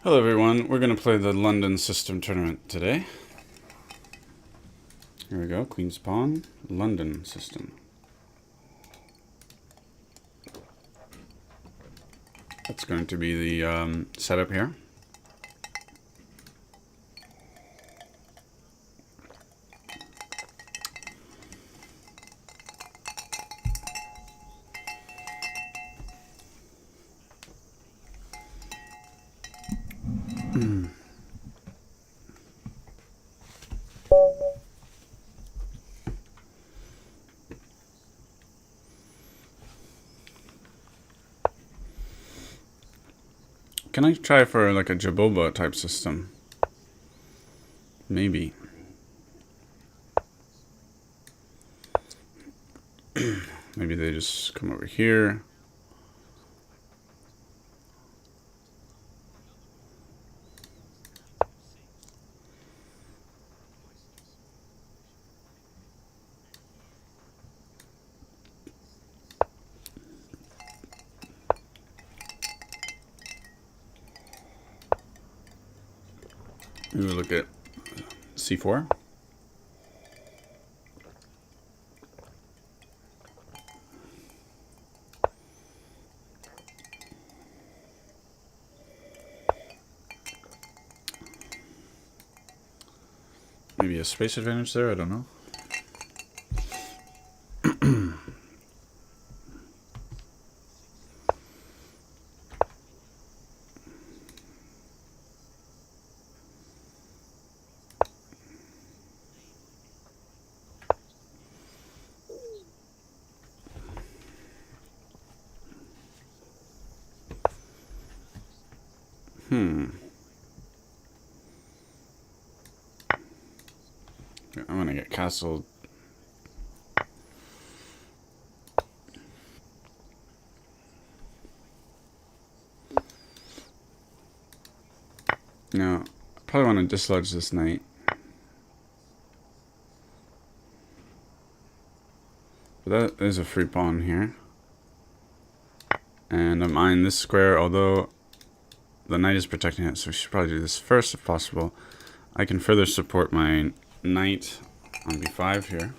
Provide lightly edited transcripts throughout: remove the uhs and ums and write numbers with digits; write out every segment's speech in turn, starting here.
Hello everyone, we're going to play the London System Tournament today. Here we go, Queen's Pawn, London System. That's going to be the setup here. Can I try for like a Jaboba type system? Maybe. Maybe they just come over here. Maybe we'll look at C4. Maybe a space advantage there, I don't know. I'm gonna get castled. No, I probably want to dislodge this knight. But that is a free pawn here. And I'm eyeing this square, although the knight is protecting it, so we should probably do this first if possible. I can further support my knight on b5 here.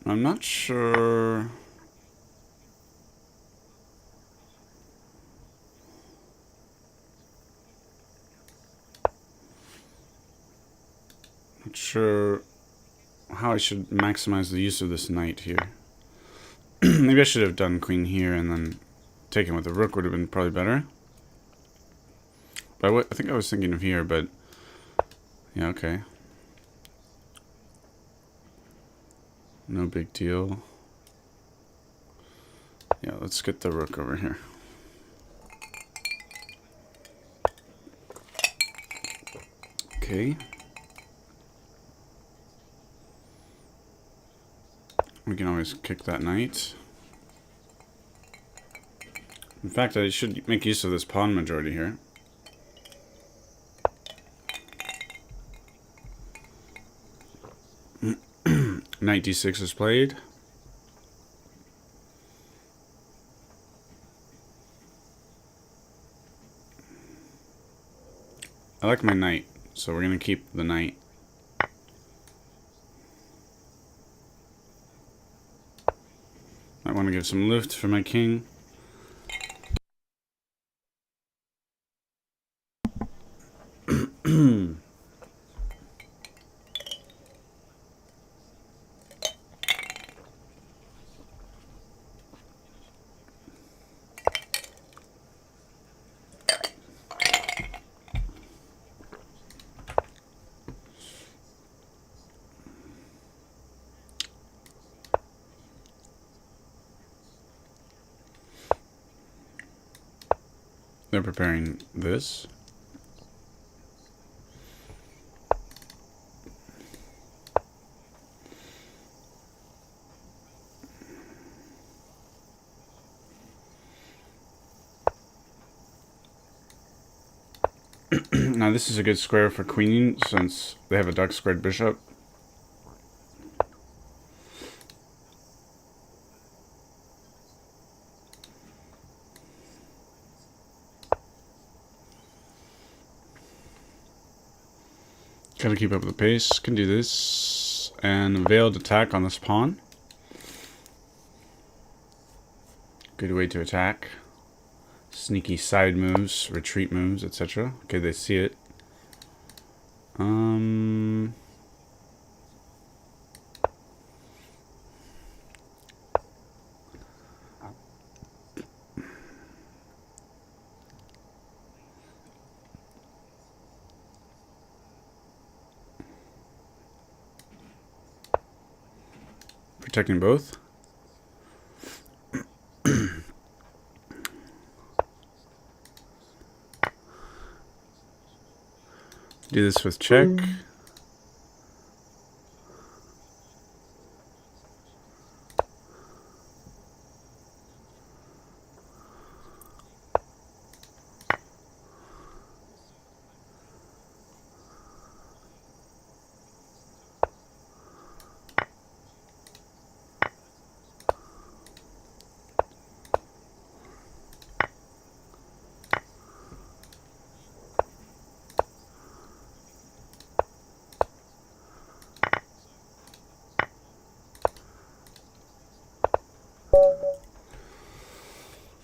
I'm not sure. Not sure how I should maximize the use of this knight here. Maybe I should have done queen here and then taken with the rook would have been probably better. But I think I was thinking of here, but yeah, okay. No big deal. Yeah, let's get the rook over here. Okay. We can always kick that knight. In fact, I should make use of this pawn majority here. Knight d6 is played. I like my knight, so we're going to keep the knight. I want to give some lift for my king. They're preparing this. Now this is a good square for queening since they have a dark squared bishop. Gotta keep up with the pace. Can do this. And veiled attack on this pawn. Good way to attack. Sneaky side moves, retreat moves, etc. Okay, they see it. Protecting both. Do this with check.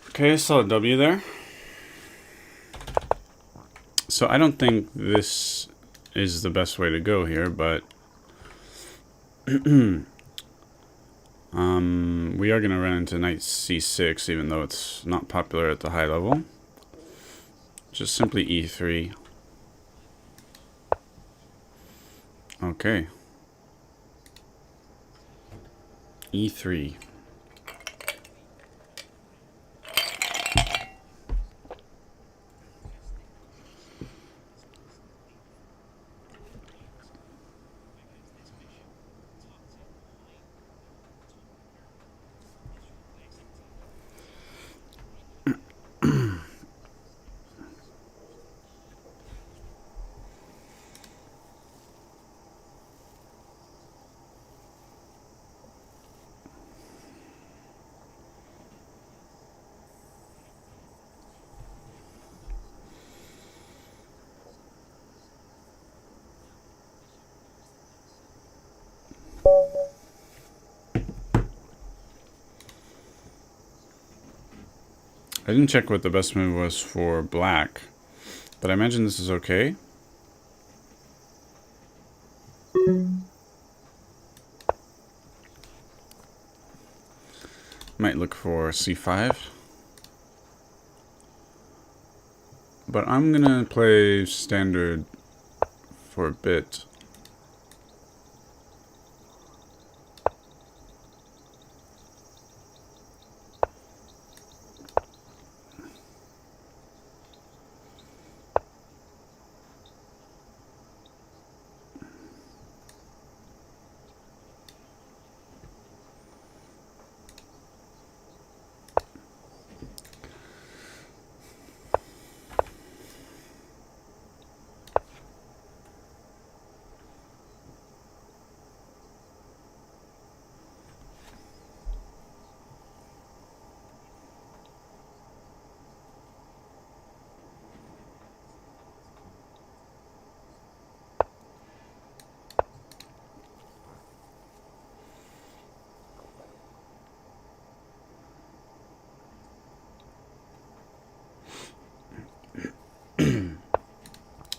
Okay, I saw a W there. So I don't think this is the best way to go here, but we are going to run into knight c6, even though it's not popular at the high level. Just simply e3. Okay. e3. I didn't check what the best move was for black, but I imagine this is okay. Might look for c5. But I'm gonna play standard for a bit.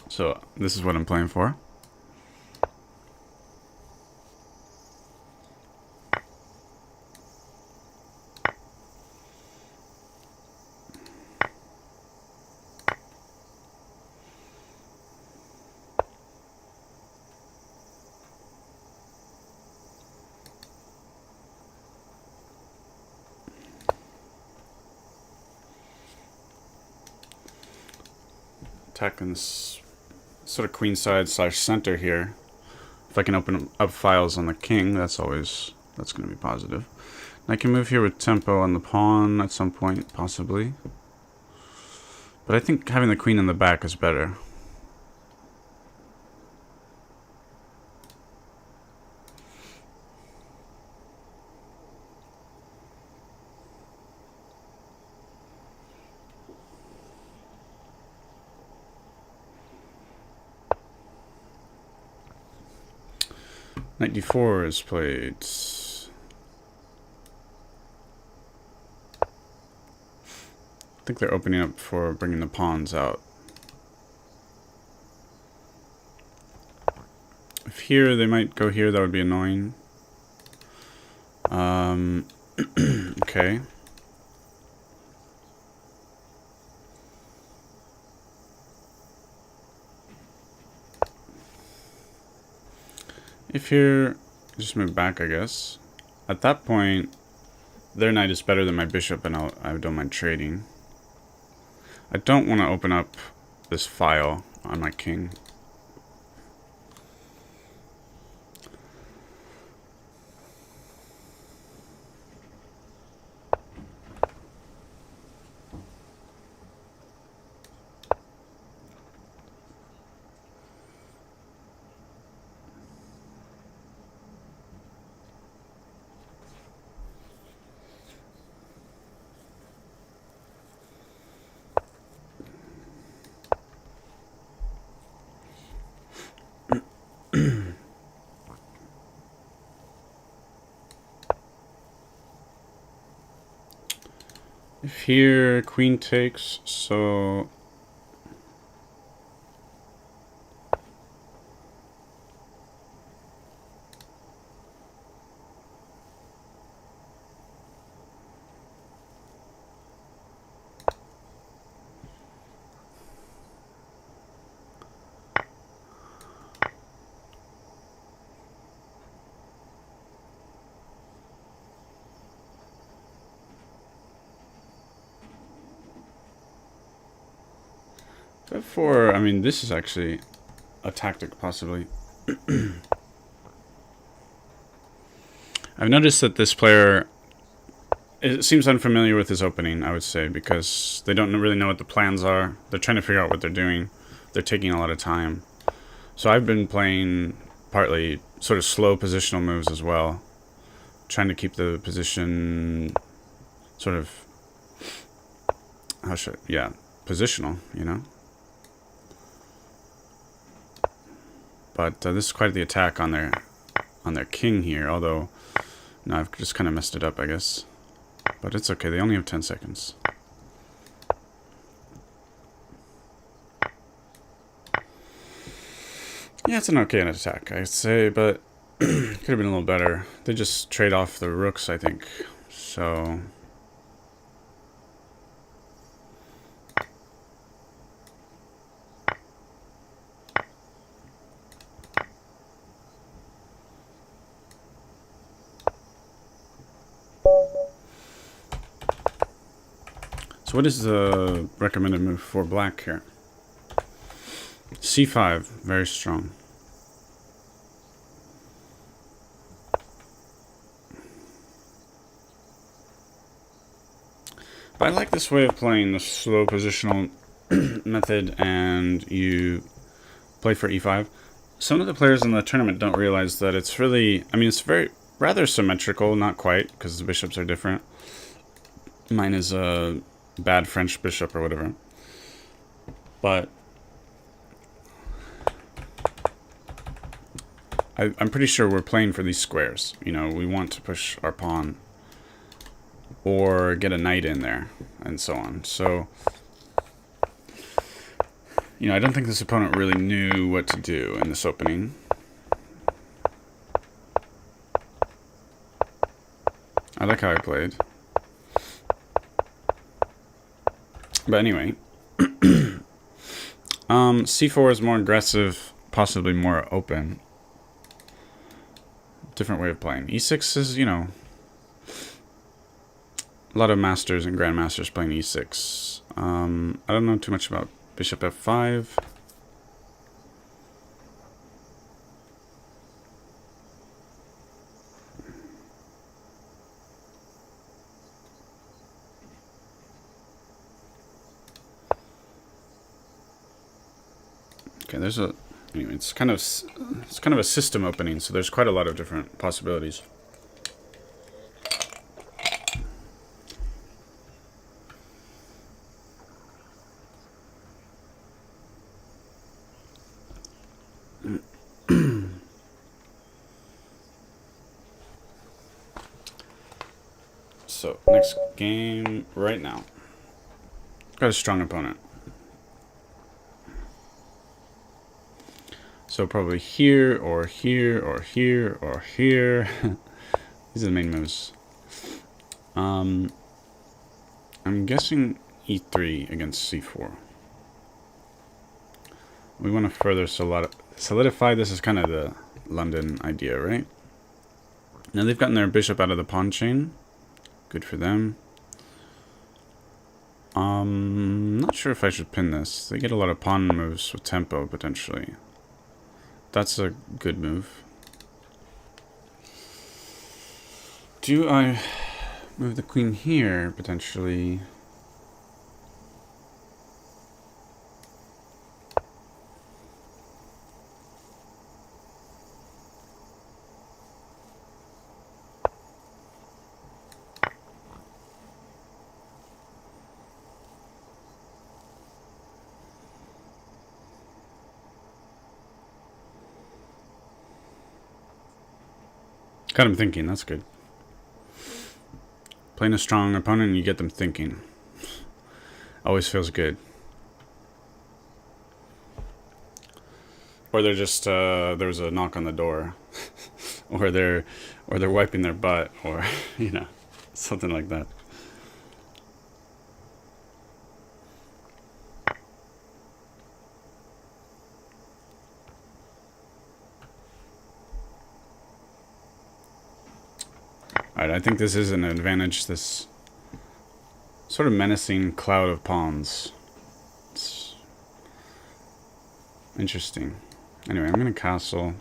So this is what I'm playing for. Attacking this sort of queenside slash center here. If I can open up files on the king, that's going to be positive. And I can move here with tempo on the pawn at some point, possibly. But I think having the queen in the back is better. Knight d4 is played. I think they're opening up for bringing the pawns out. If here, they might go here. That would be annoying. Okay. If here, just move back, I guess. At that point, their knight is better than my bishop, and I don't mind trading. I don't want to open up this file on my king. If here, queen takes, so... F4, I mean, this is actually a tactic, possibly. I've noticed that this player, it seems unfamiliar with his opening, I would say, because they don't really know what the plans are. They're trying to figure out what they're doing. They're taking a lot of time. So I've been playing partly sort of slow positional moves as well, trying to keep the position sort of, positional, you know? But this is quite the attack on their king here, although no, I've just kind of messed it up, I guess. But it's okay, they only have 10 seconds. Yeah, it's an okay attack, I'd say, but could have been a little better. They just trade off the rooks, I think. So... So what is the recommended move for black here? C5, very strong. But I like this way of playing the slow positional method, and you play for e5. Some of the players in the tournament don't realize that it's really, I mean, it's rather symmetrical, not quite, because the bishops are different. Mine is a bad French bishop or whatever. But I'm pretty sure we're playing for these squares. You know, we want to push our pawn or get a knight in there and so on. So, you know, I don't think this opponent really knew what to do in this opening. I like how I played. But anyway, c4 is more aggressive, possibly more open. Different way of playing. e6 is, you know, a lot of masters and grandmasters playing e6. I don't know too much about bishop f5. Okay, there's a, anyway, it's kind of a system opening, so there's quite a lot of different possibilities. So, next game right now. Got a strong opponent. So probably here, or here, or here, or here. These are the main moves. I'm guessing e3 against c4. We want to further solidify. This is kind of the London idea, right? Now they've gotten their bishop out of the pawn chain. Good for them. Not sure if I should pin this. They get a lot of pawn moves with tempo, potentially. That's a good move. Do I move the queen here, potentially? Got him thinking, that's good. Playing a strong opponent, you get them thinking. Always feels good. Or they're just, there's a knock on the door. or they're wiping their butt, or, you know, something like that. Alright, I think this is an advantage, this sort of menacing cloud of pawns. It's interesting. Anyway, I'm going to castle.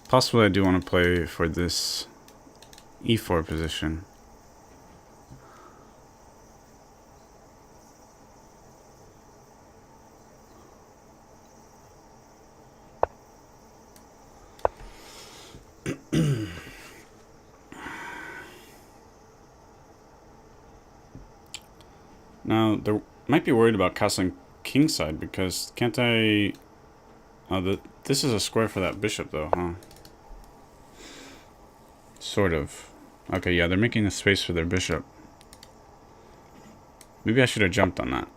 Possibly I do want to play for this e4 position. Now, they might be worried about castling kingside, because can't I... Oh, this is a square for that bishop, though, huh? Sort of. Okay, yeah, they're making a space for their bishop. Maybe I should have jumped on that.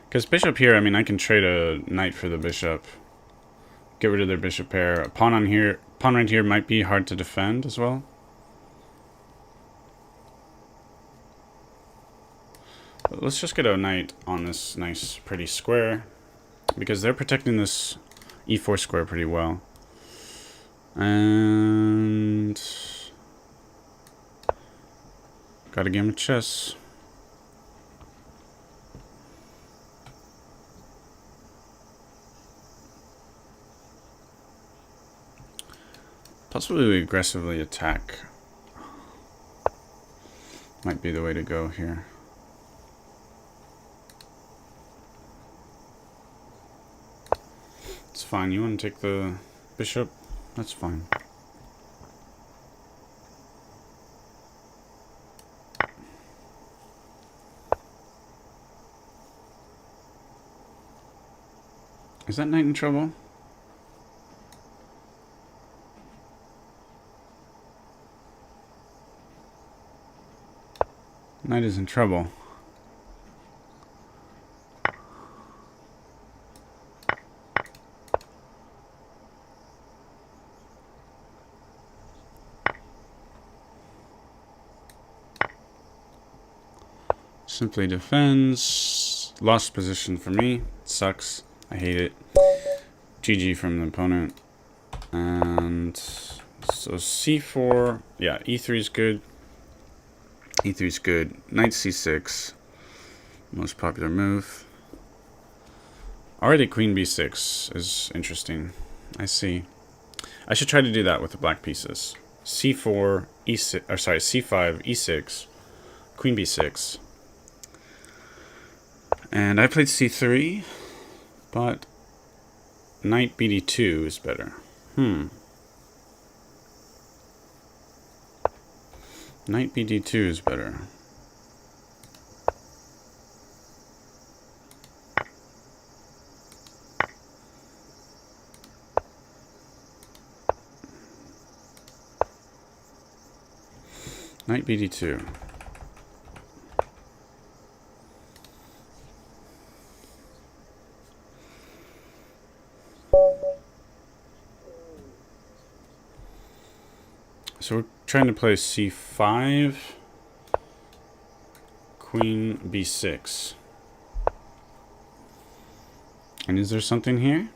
Because bishop here, I mean, I can trade a knight for the bishop. Get rid of their bishop pair. A pawn on here, pawn right here might be hard to defend as well. But let's just get a knight on this nice, pretty square, because they're protecting this e4 square pretty well. And got a game of chess. Possibly we aggressively attack. Might be the way to go here. It's fine. You want to take the bishop? That's fine. Is that knight in trouble? Knight is in trouble. Simply defends. Lost position for me. Sucks. I hate it. GG from the opponent. And so c4. Yeah, e3 is good. e3 is good. Knight c6. Most popular move. Already queen b6 is interesting. I see. I should try to do that with the black pieces. c4, e6, or sorry, c5, e6, queen b6. And I played c3, but knight bd2 is better. Knight bd2 is better. Knight BD2. So we're trying to play C5, Queen B6. And is there something here?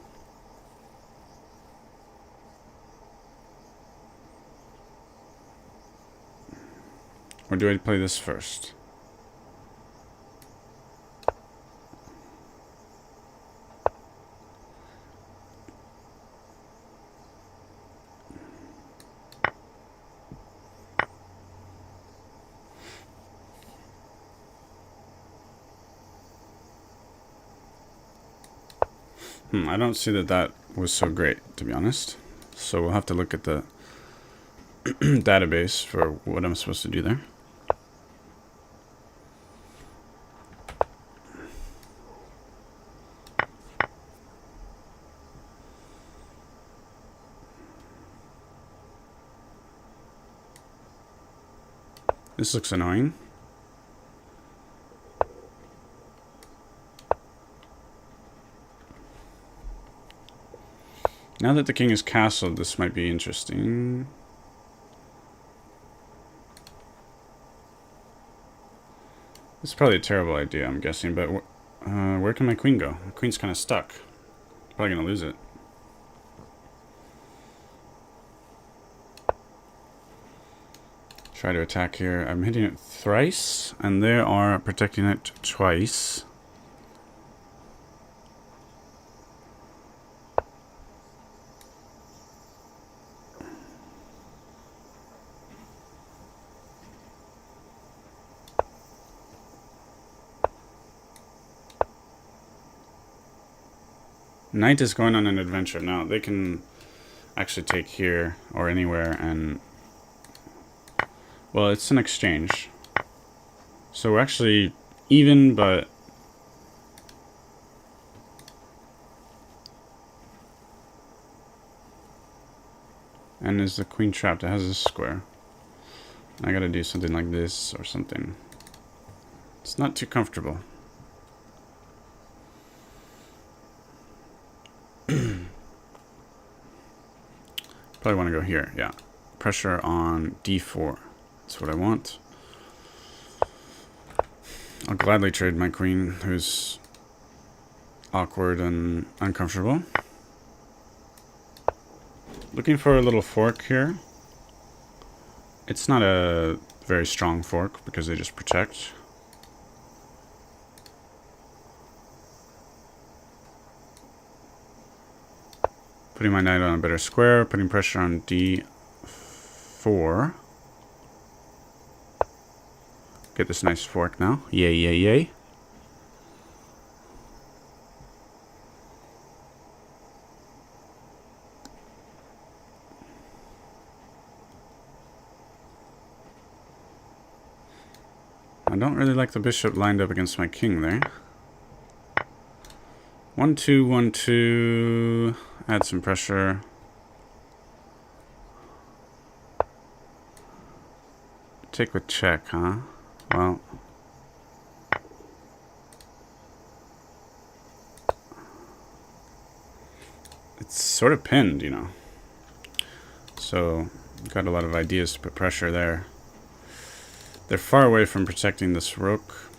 Or do I play this first? I don't see that that was so great, to be honest. So we'll have to look at the database for what I'm supposed to do there. This looks annoying. Now that the king is castled, this might be interesting. This is probably a terrible idea, I'm guessing, but where can my queen go? My queen's kind of stuck. Probably going to lose it. Try to attack here. I'm hitting it thrice, and they are protecting it twice. Knight is going on an adventure. Now, they can actually take here or anywhere and... Well, it's an exchange. So we're actually even, but... And is the queen trapped? It has a square. I gotta do something like this or something. It's not too comfortable. Probably want to go here, yeah. Pressure on D4. That's what I want. I'll gladly trade my queen, who's awkward and uncomfortable. Looking for a little fork here. It's not a very strong fork because they just protect. Putting my knight on a better square, putting pressure on D4. Get this nice fork now. Yay, yay, yay. I don't really like the bishop lined up against my king there. 1-2, 1-2. Add some pressure. Take with check, huh? Well. It's sort of pinned, you know. So, got a lot of ideas to put pressure there. They're far away from protecting this rook.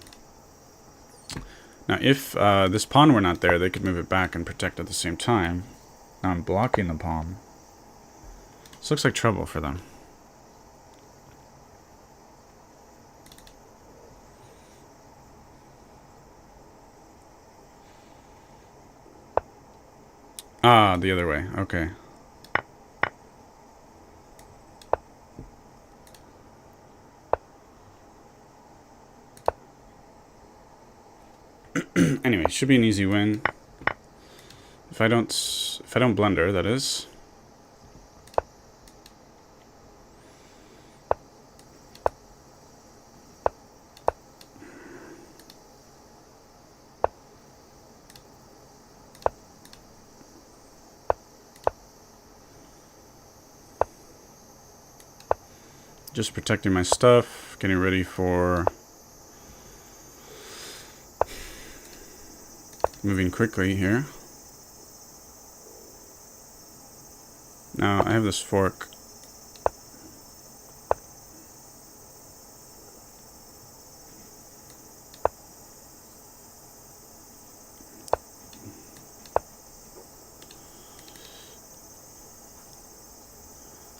Now, if this pawn were not there, they could move it back and protect at the same time. Now I'm blocking the pawn. This looks like trouble for them. Ah, the other way. Okay. Anyway, should be an easy win. If I don't blunder, that is. Just protecting my stuff, getting ready for moving quickly here. Now I have this fork.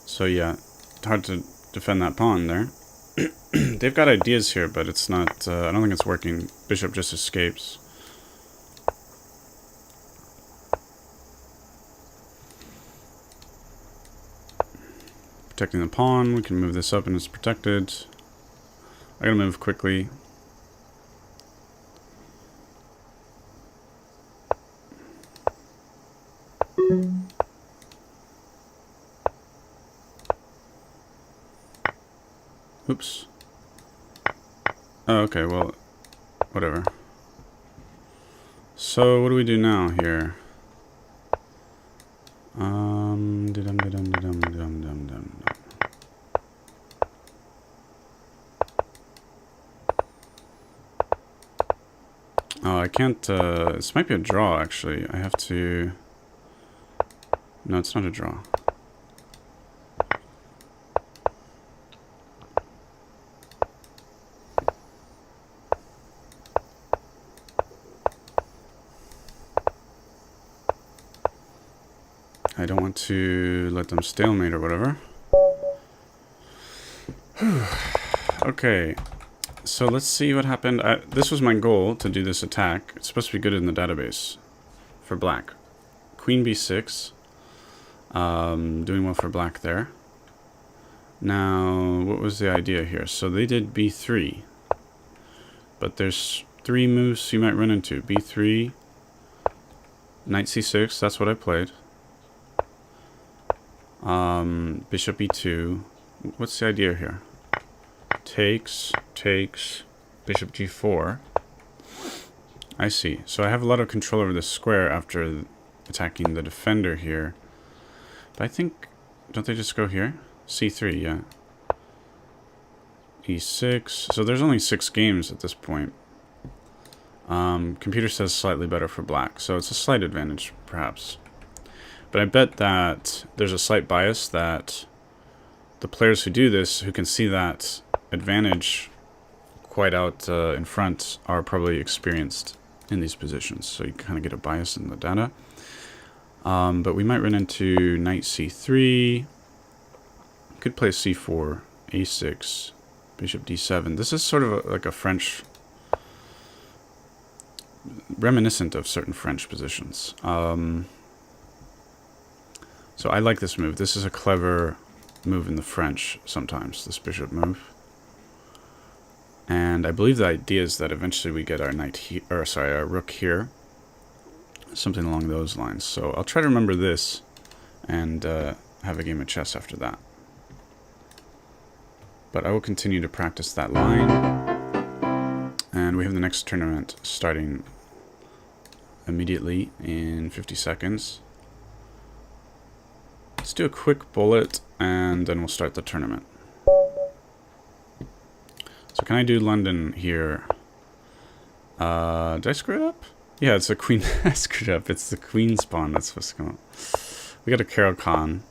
So yeah, hard to defend that pawn there. They've got ideas here, but it's not, I don't think it's working. Bishop just escapes. Protecting the pawn, we can move this up and it's protected. I gotta move quickly. Oops. Oh, okay, well, whatever. So, what do we do now here? Oh, I can't, this might be a draw, actually. I have to... No, it's not a draw. I don't want to let them stalemate or whatever. Okay, so let's see what happened. This was my goal, to do this attack. It's supposed to be good in the database for black. Queen b6. Doing well for black there. Now, what was the idea here? So they did b3. But there's 3 moves you might run into. b3, knight c6, that's what I played. Bishop e2. What's the idea here? Takes, bishop g4. I see. So I have a lot of control over the square after attacking the defender here. But I think, don't they just go here? c3, yeah. e6. So there's only 6 games at this point. Computer says slightly better for black, so it's a slight advantage, perhaps. But I bet that there's a slight bias that the players who do this, who can see that advantage quite out in front, are probably experienced in these positions. So you kind of get a bias in the data. But we might run into knight c3. Could play c4, a6, bishop d7. This is sort of like a French, reminiscent of certain French positions. So I like this move. This is a clever move in the French sometimes, this bishop move. And I believe the idea is that eventually we get our knight here, or sorry, our rook here. Something along those lines. So I'll try to remember this and have a game of chess after that. But I will continue to practice that line. And we have the next tournament starting immediately in 50 seconds. Let's do a quick bullet, and then we'll start the tournament. So can I do London here? Did I screw it up? Yeah, it's a queen. I screwed up. It's the queen's pawn that's supposed to come up. We got a Carlsen.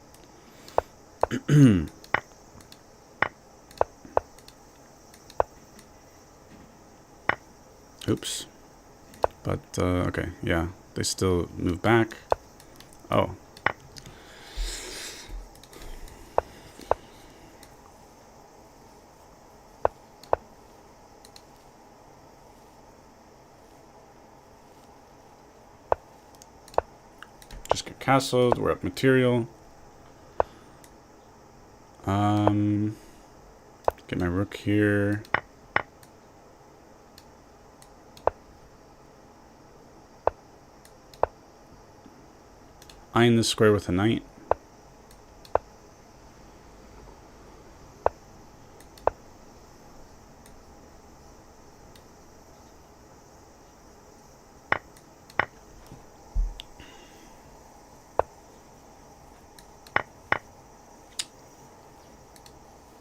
Oops. But, okay, yeah. They still move back. Oh. Just get castled. We're up material. Get my rook here. Eyeing the square with a knight.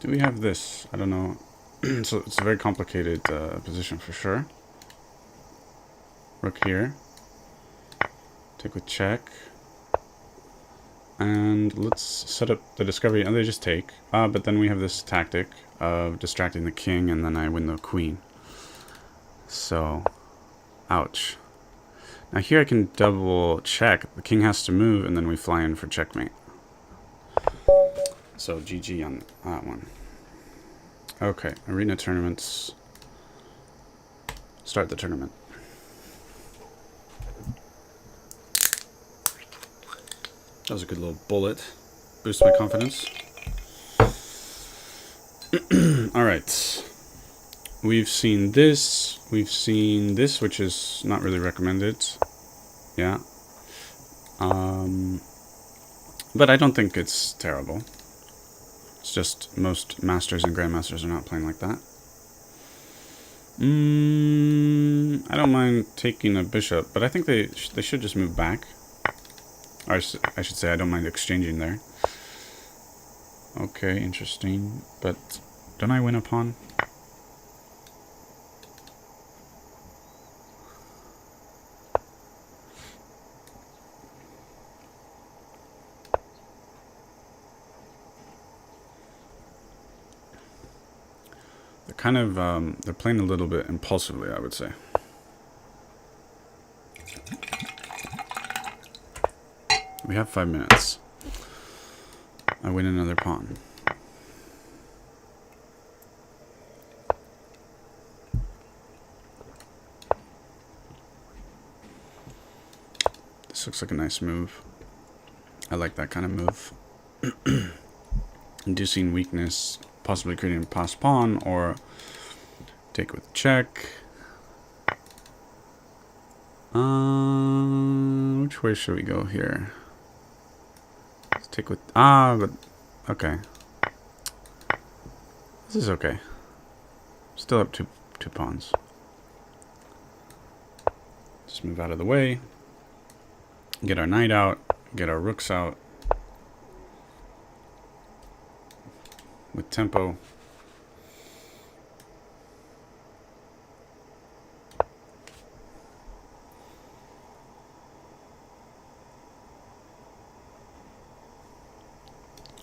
Do we have this? I don't know. So it's a very complicated position for sure. Rook here. Take with check. And let's set up the discovery. And they just take. But then we have this tactic of distracting the king, and then I win the queen. So, ouch. Now here I can double check. The king has to move, and then we fly in for checkmate. So GG on that one. Okay, arena tournaments. Start the tournament. That was a good little bullet. Boost my confidence. Alright. We've seen this. We've seen this, which is not really recommended. Yeah. But I don't think it's terrible. It's just most masters and grandmasters are not playing like that. I don't mind taking a bishop, but I think they should just move back. Or I should say I don't mind exchanging there. Okay, interesting. But don't I win a pawn? They're kind of, they're playing a little bit impulsively, I would say. We have 5 minutes. I win another pawn. This looks like a nice move. I like that kind of move. Inducing weakness, possibly creating a passed pawn, or take with check. Which way should we go here? Let's take with but okay. This is okay. Still up two pawns. Just move out of the way. Get our knight out. Get our rooks out. With tempo.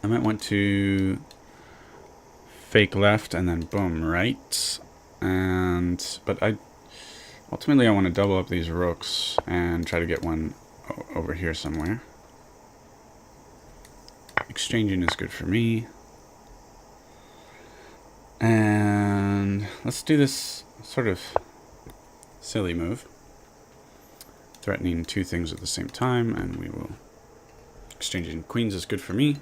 I might want to fake left and then boom right. But ultimately I want to double up these rooks and try to get one over here somewhere. Exchanging is good for me. And let's do this sort of silly move. Threatening two things at the same time, and we will... Exchanging queens is good for me.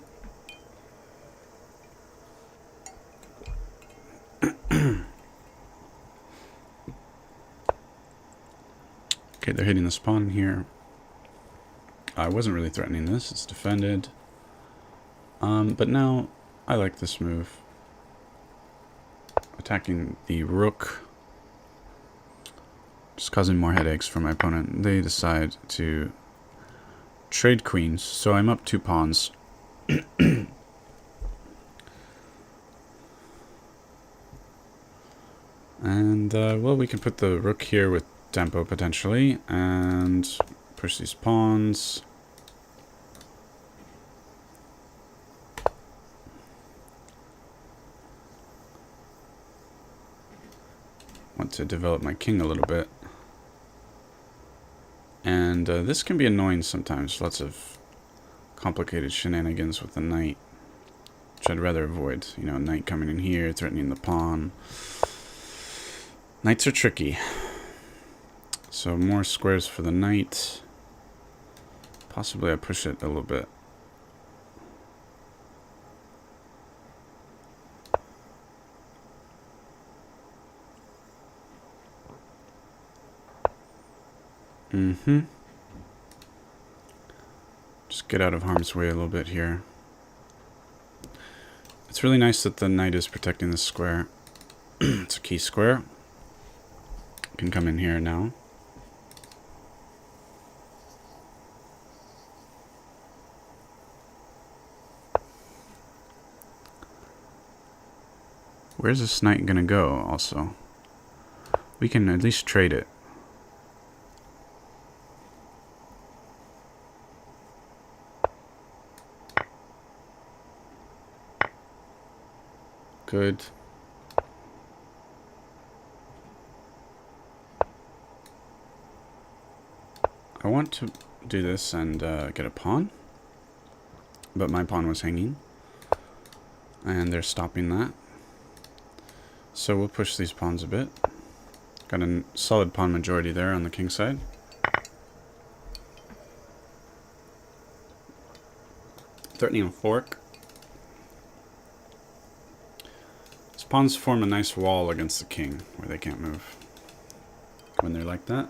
Okay, they're hitting this pawn here. I wasn't really threatening this, it's defended. But now I like this move. Attacking the rook. Just causing more headaches for my opponent. They decide to trade queens, so I'm up 2 pawns. And, well, we can put the rook here with tempo, potentially, and push these pawns. Want to develop my king a little bit. And this can be annoying sometimes. Lots of complicated shenanigans with the knight, which I'd rather avoid. You know, knight coming in here, threatening the pawn. Knights are tricky. So more squares for the knight. Possibly I push it a little bit. Just get out of harm's way a little bit here. It's really nice that the knight is protecting this square. It's a key square. Can come in here now. Where's this knight gonna go, also? We can at least trade it. Good. I want to do this and get a pawn. But my pawn was hanging. And they're stopping that. So we'll push these pawns a bit. Got a solid pawn majority there on the king side. Threatening a fork. These pawns form a nice wall against the king where they can't move. When they're like that,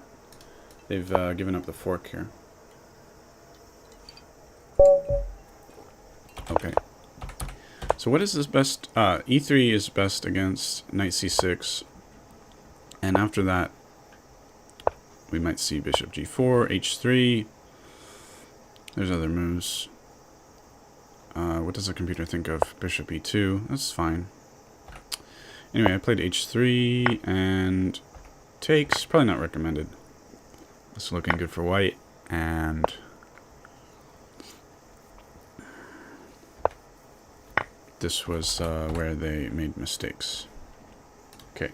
they've given up the fork here. Okay. So what is this best? E3 is best against knight c6. And after that, we might see bishop g4, h3. There's other moves. What does the computer think of bishop e2? That's fine. Anyway, I played h3 and takes. Probably not recommended. It's looking good for white. And this was where they made mistakes. Okay.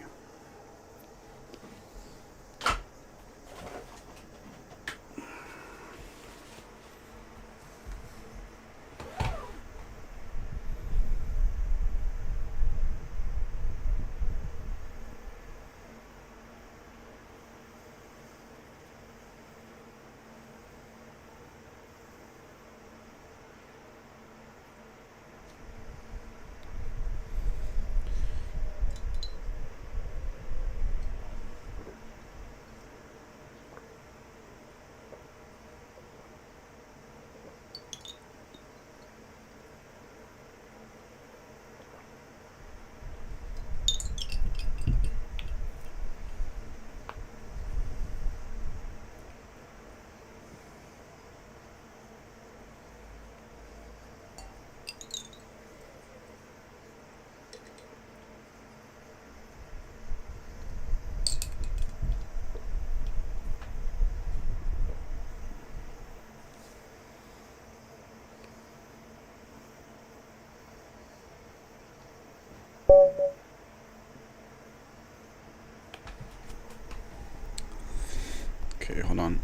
Okay, hold on.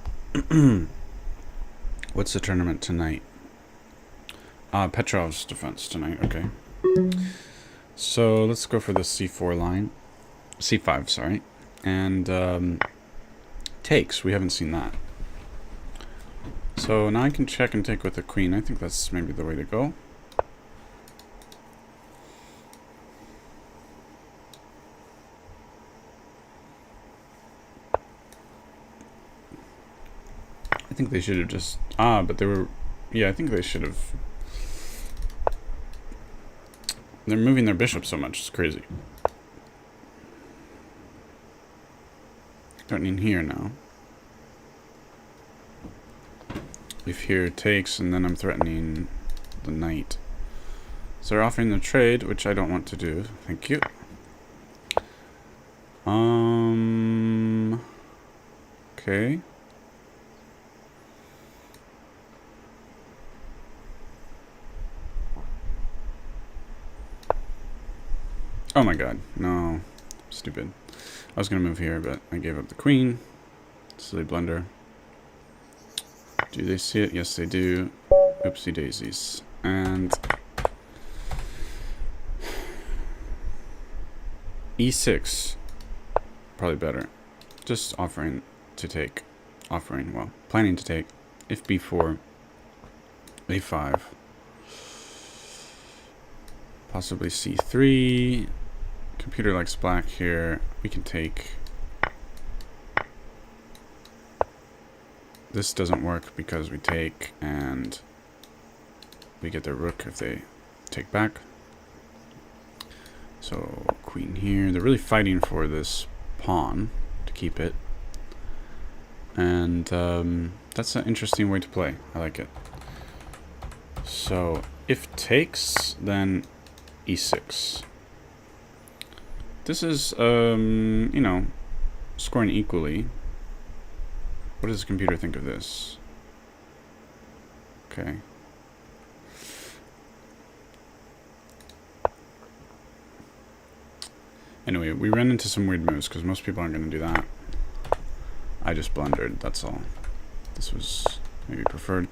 What's the tournament tonight? Petrov's defense tonight, okay. So let's go for the c4 line. c5, sorry. And takes, we haven't seen that. So now I can check and take with the queen. I think that's maybe the way to go. I think they should have just... but they were... Yeah, I think they should have... They're moving their bishop so much, it's crazy. Threatening here now. If here takes, and then I'm threatening the knight. So they're offering the trade, which I don't want to do. Thank you. Okay. Oh my god, no. Stupid. I was gonna move here, but I gave up the queen. Silly blunder. Do they see it? Yes, they do. Oopsie daisies. And e6. Probably better. Just offering to take. Offering, well, planning to take. If b4, a5. Possibly c3. Computer likes black here. We can take. This doesn't work because we take and we get their rook if they take back. So queen here. They're really fighting for this pawn to keep it. And that's an interesting way to play. I like it. So if takes, then e6. This is, you know, scoring equally. What does the computer think of this? Okay. Anyway, we ran into some weird moves, because most people aren't going to do that. I just blundered, that's all. This was maybe preferred.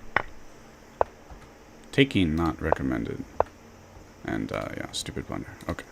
Taking, not recommended. And, yeah, stupid blunder. Okay.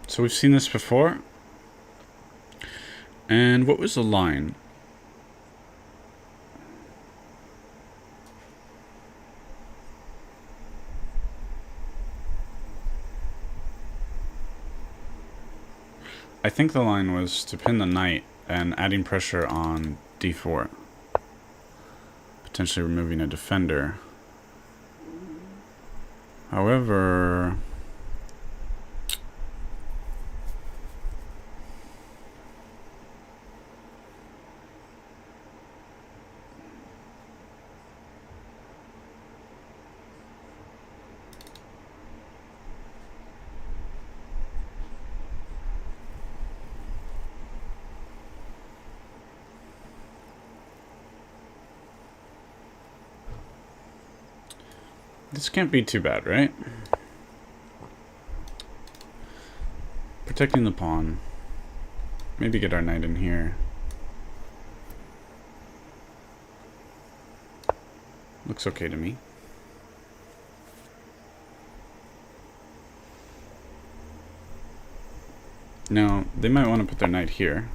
So we've seen this before. And what was the line? I think the line was to pin the knight and adding pressure on d4. Potentially removing a defender. However... This can't be too bad, right? Protecting the pawn. Maybe get our knight in here. Looks okay to me. Now, they might want to put their knight here.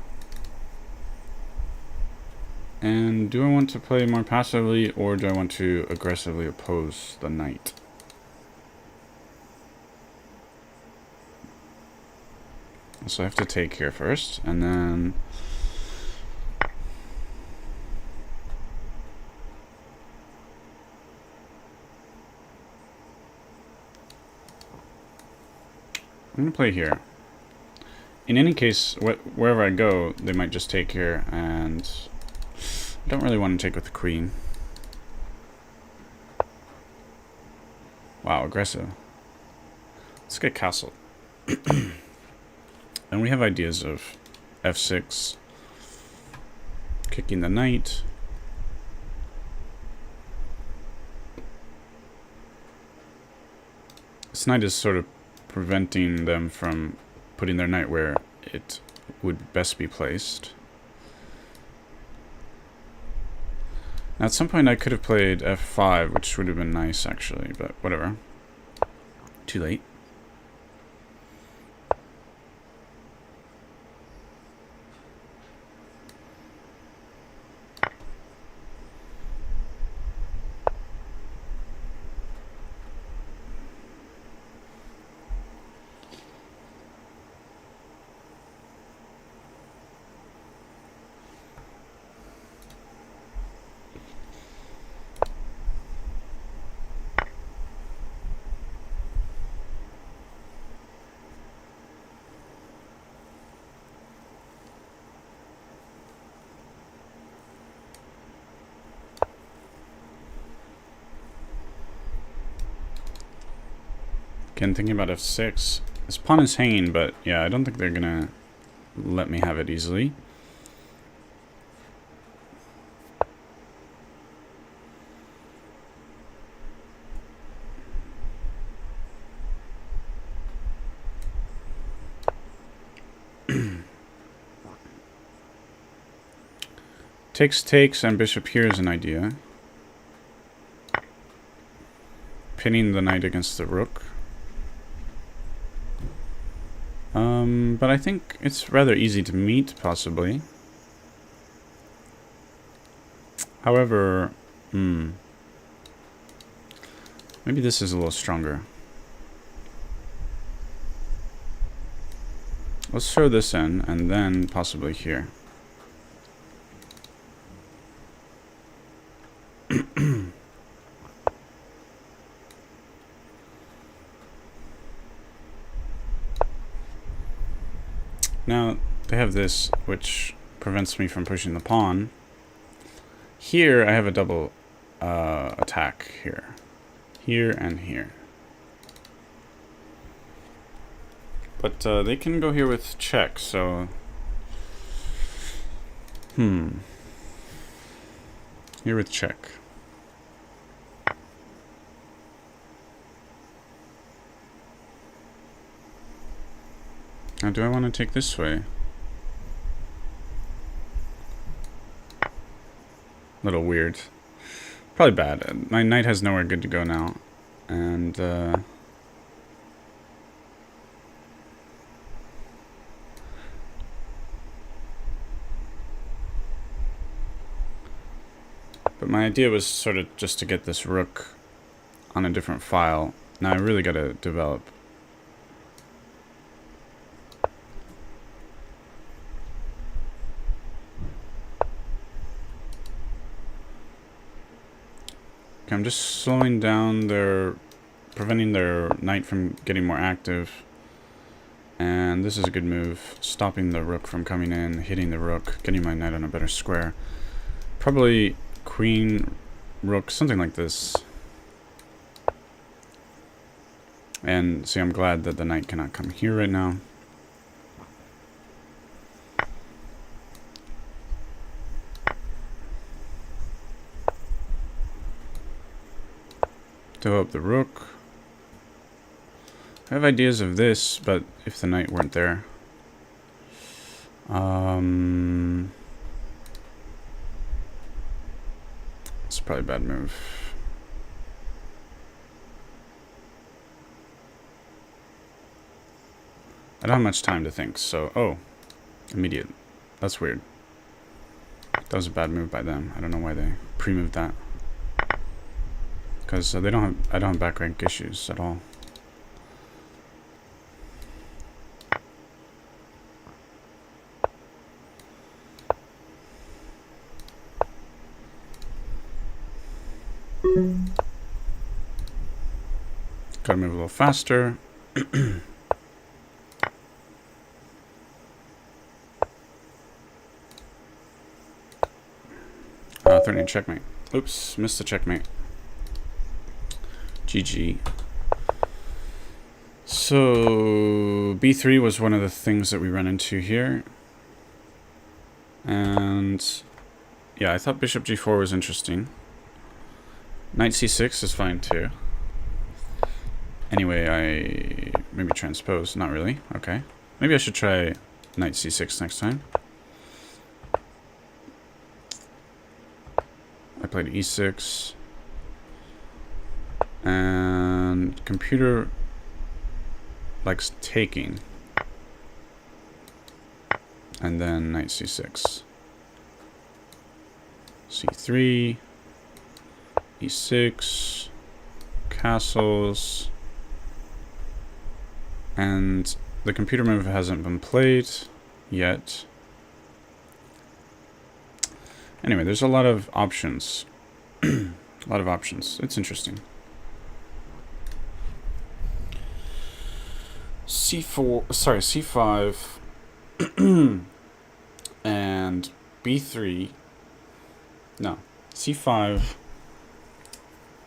And do I want to play more passively, or do I want to aggressively oppose the knight? So I have to take here first, and then... I'm going to play here. In any case, wherever I go, they might just take here, and... I don't really want to take with the queen. Wow, aggressive. Let's get castled. And we have ideas of f6, kicking the knight. This knight is sort of preventing them from putting their knight where it would best be placed. Now, at some point I could have played f5, which would have been nice actually, but whatever. Too late. Again, thinking about f6. This pawn is hanging, but yeah, I don't think they're gonna let me have it easily. Takes, and bishop here is an idea. Pinning the knight against the rook. But I think it's rather easy to meet, possibly. However, maybe this is a little stronger. Let's throw this in, and then possibly here. Now, they have this, which prevents me from pushing the pawn. Here, I have a double attack here. Here and here. But they can go here with check, so... Here with check. Now, do I want to take this way? Little weird. Probably bad. My knight has nowhere good to go now. And, but my idea was sort of just to get this rook on a different file. Now I really got to develop. Okay, I'm just slowing down their, preventing their knight from getting more active. And this is a good move. Stopping the rook from coming in, hitting the rook, getting my knight on a better square. Probably queen, rook, something like this. And see, I'm glad that the knight cannot come here right now. Develop the rook. I have ideas of this, but if the knight weren't there. It's probably a bad move. I don't have much time to think, so... Oh. Immediate. That's weird. That was a bad move by them. I don't know why they pre-moved that. Because they don't have... I don't have back rank issues at all. Gotta move a little faster. 13 checkmate. Oops, missed the checkmate. GG. So b3 was one of the things that we ran into here. And yeah, I thought bishop g4 was interesting. Knight c6 is fine too. Anyway, I maybe transpose. Not really. Okay. Maybe I should try knight c6 next time. I played e6. And computer likes taking. And then knight c6. c3. e6. Castles. And the computer move hasn't been played yet. Anyway, there's a lot of options. A lot of options. It's interesting. C4, sorry, C5 and B3. No, C5,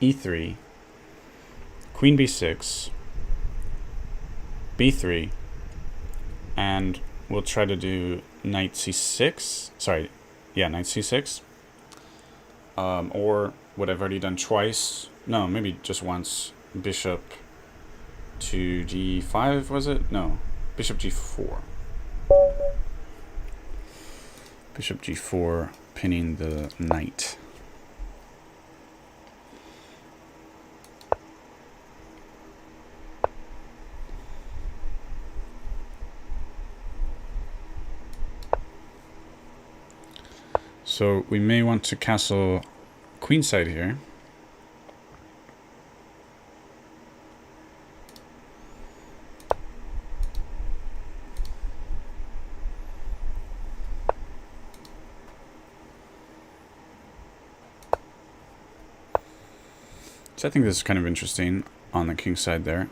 E3, Queen B6, B3, and we'll try to do Knight C6. Sorry, yeah, Knight C6. Or what I've already done twice. No, maybe just once. Bishop to G5, was it? No, Bishop G4. Bishop G4, pinning the knight. So we may want to castle queenside here. So I think this is kind of interesting on the king side there.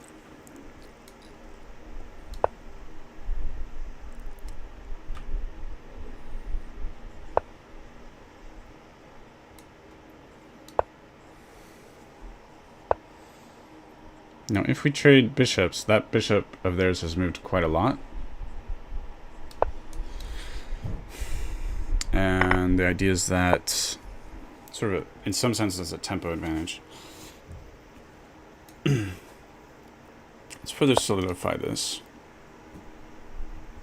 Now, if we trade bishops, that bishop of theirs has moved quite a lot. And the idea is that, sort of, in some sense, there's a tempo advantage. Let's further solidify this.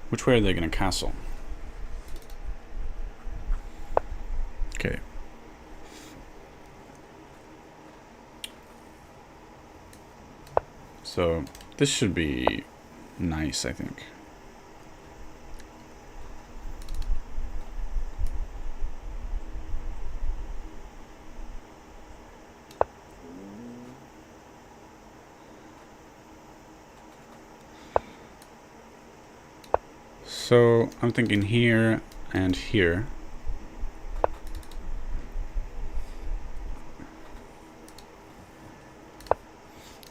Which way are they going to castle? Okay. So this should be nice, I think. So I'm thinking here and here.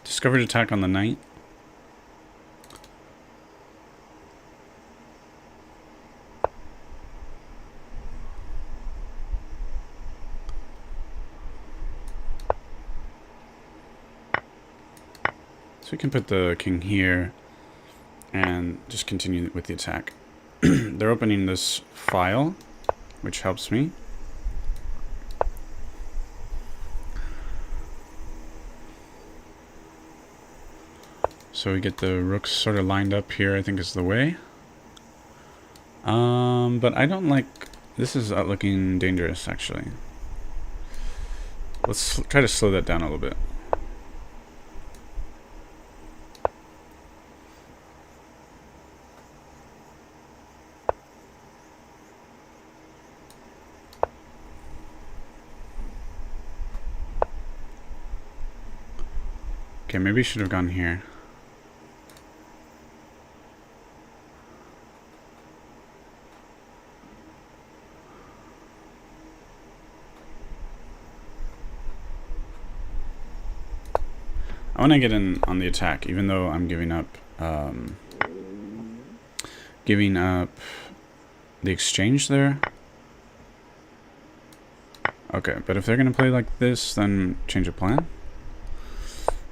Discovered attack on the knight. So we can put the king here and just continue with the attack. They're opening this file, which helps me. So we get the rooks sort of lined up here, I think is the way. But I don't like... This is looking dangerous, actually. Let's try to slow that down a little bit. Okay, maybe I should have gone here. I want to get in on the attack, even though I'm giving up the exchange there. Okay, but if they're going to play like this, then change of plan.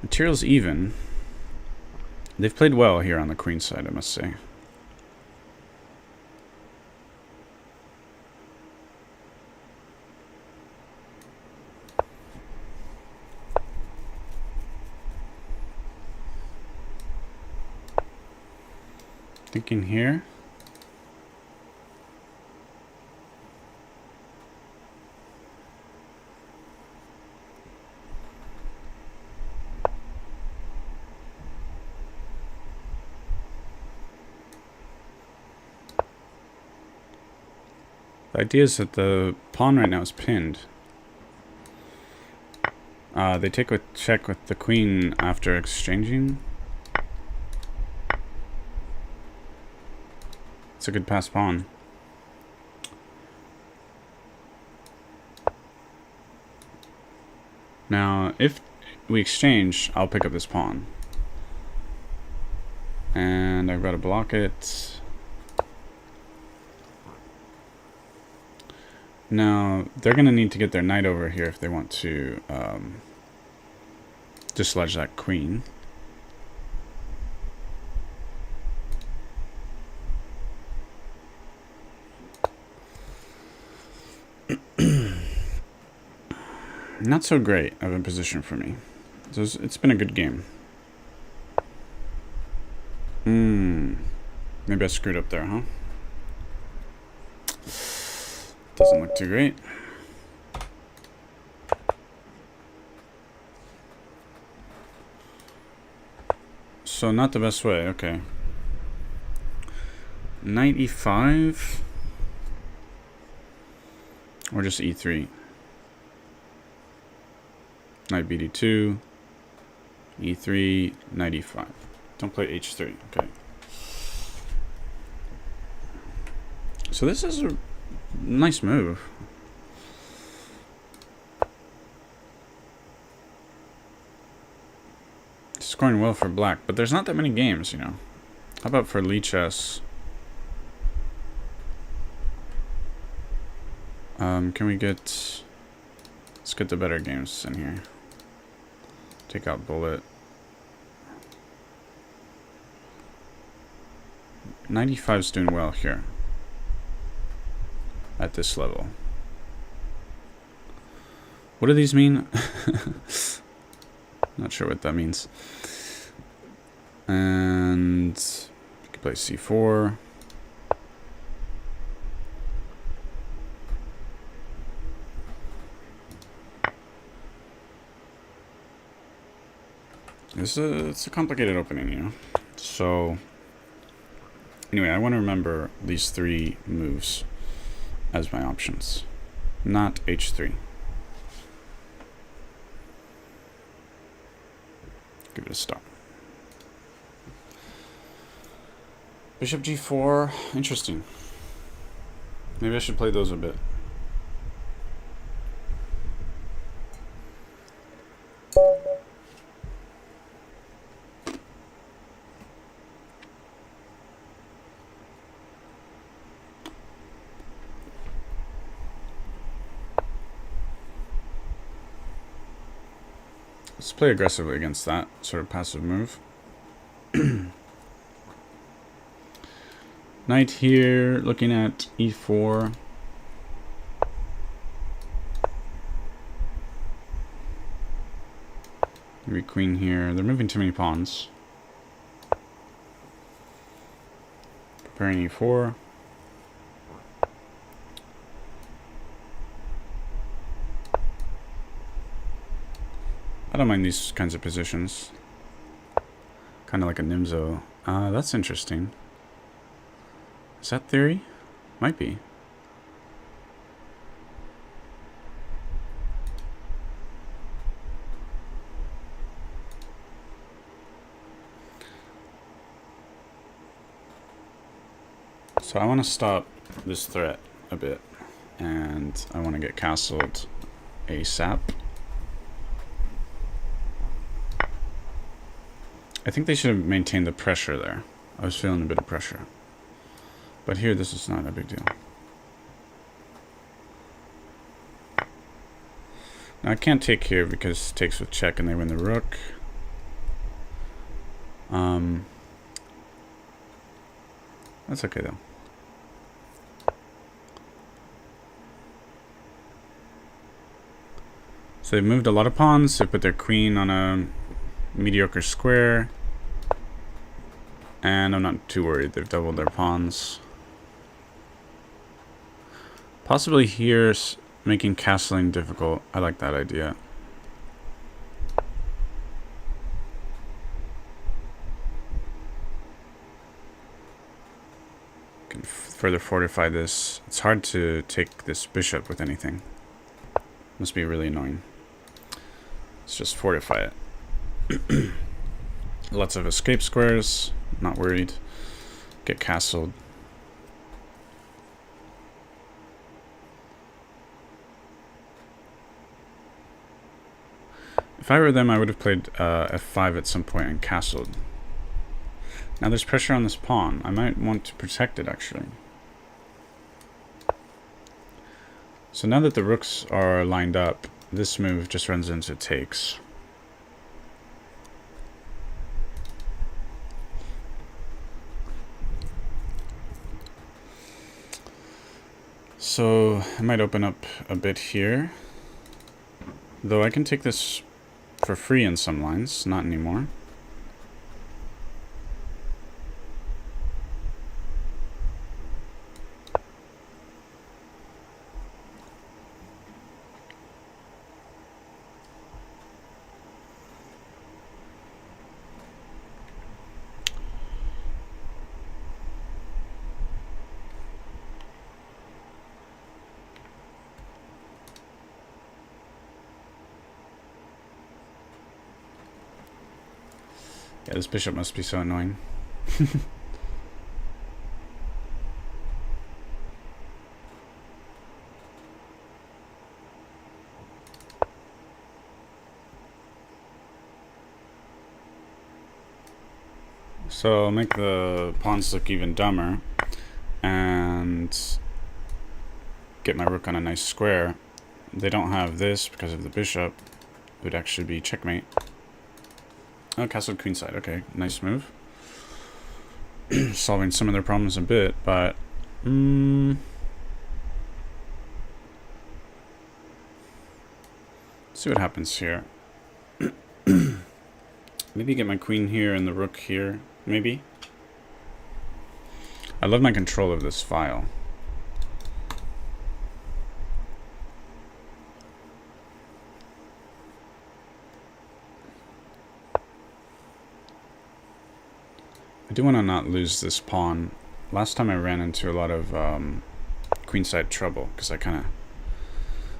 Material's even. They've played well here on the queen side, I must say. Thinking here. The idea is that the pawn right now is pinned. They take a check with the queen after exchanging. It's a good pass pawn. Now, if we exchange, I'll pick up this pawn. And I've got to block it. Now, they're going to need to get their knight over here if they want to dislodge that queen. Not so great of a position for me. So it's been a good game. Maybe I screwed up there, huh? Doesn't look too great. So not the best way, okay. Knight e5. Or just e3. Knight bd2. e3. Knight e5. Don't play h3. Okay. So this is a nice move. Scoring well for black, but there's not that many games, you know. How about for Lee chess? Can we get... Let's get the better games in here. Take out bullet. 95's doing well here. At this level. What do these mean? Not sure what that means. And you can play c4. It's a complicated opening, you know. So anyway, I want to remember these three moves as my options, not h3. Give it a stop. Bishop g4, interesting. Maybe I should play those a bit. Let's play aggressively against that sort of passive move. Knight here, looking at e4. Maybe queen here. They're moving too many pawns. Preparing e4. I don't mind these kinds of positions. Kind of like a Nimzo. That's interesting. Is that theory? Might be. So I want to stop this threat a bit, and I want to get castled ASAP. I think they should have maintained the pressure there. I was feeling a bit of pressure. But here, this is not a big deal. Now, I can't take here because it takes with check and they win the rook. That's okay, though. So they've moved a lot of pawns. They put their queen on a mediocre square. And I'm not too worried. They've doubled their pawns. Possibly here, making castling difficult. I like that idea. Can further fortify this. It's hard to take this bishop with anything. Must be really annoying. Let's just fortify it. Lots of escape squares. Not worried. Get castled. If I were them, I would have played f5 at some point and castled. Now there's pressure on this pawn. I might want to protect it, actually. So now that the rooks are lined up, this move just runs into takes. So I might open up a bit here. Though I can take this for free in some lines, not anymore. Yeah, this bishop must be so annoying. So I'll make the pawns look even dumber and get my rook on a nice square. They don't have this because of the bishop. It would actually be checkmate. Oh, castle queenside. Okay, nice move. Solving some of their problems a bit, but let's see what happens here. Maybe get my queen here and the rook here. Maybe. I love my control of this file. I do want to not lose this pawn. Last time I ran into a lot of queenside trouble because I kind of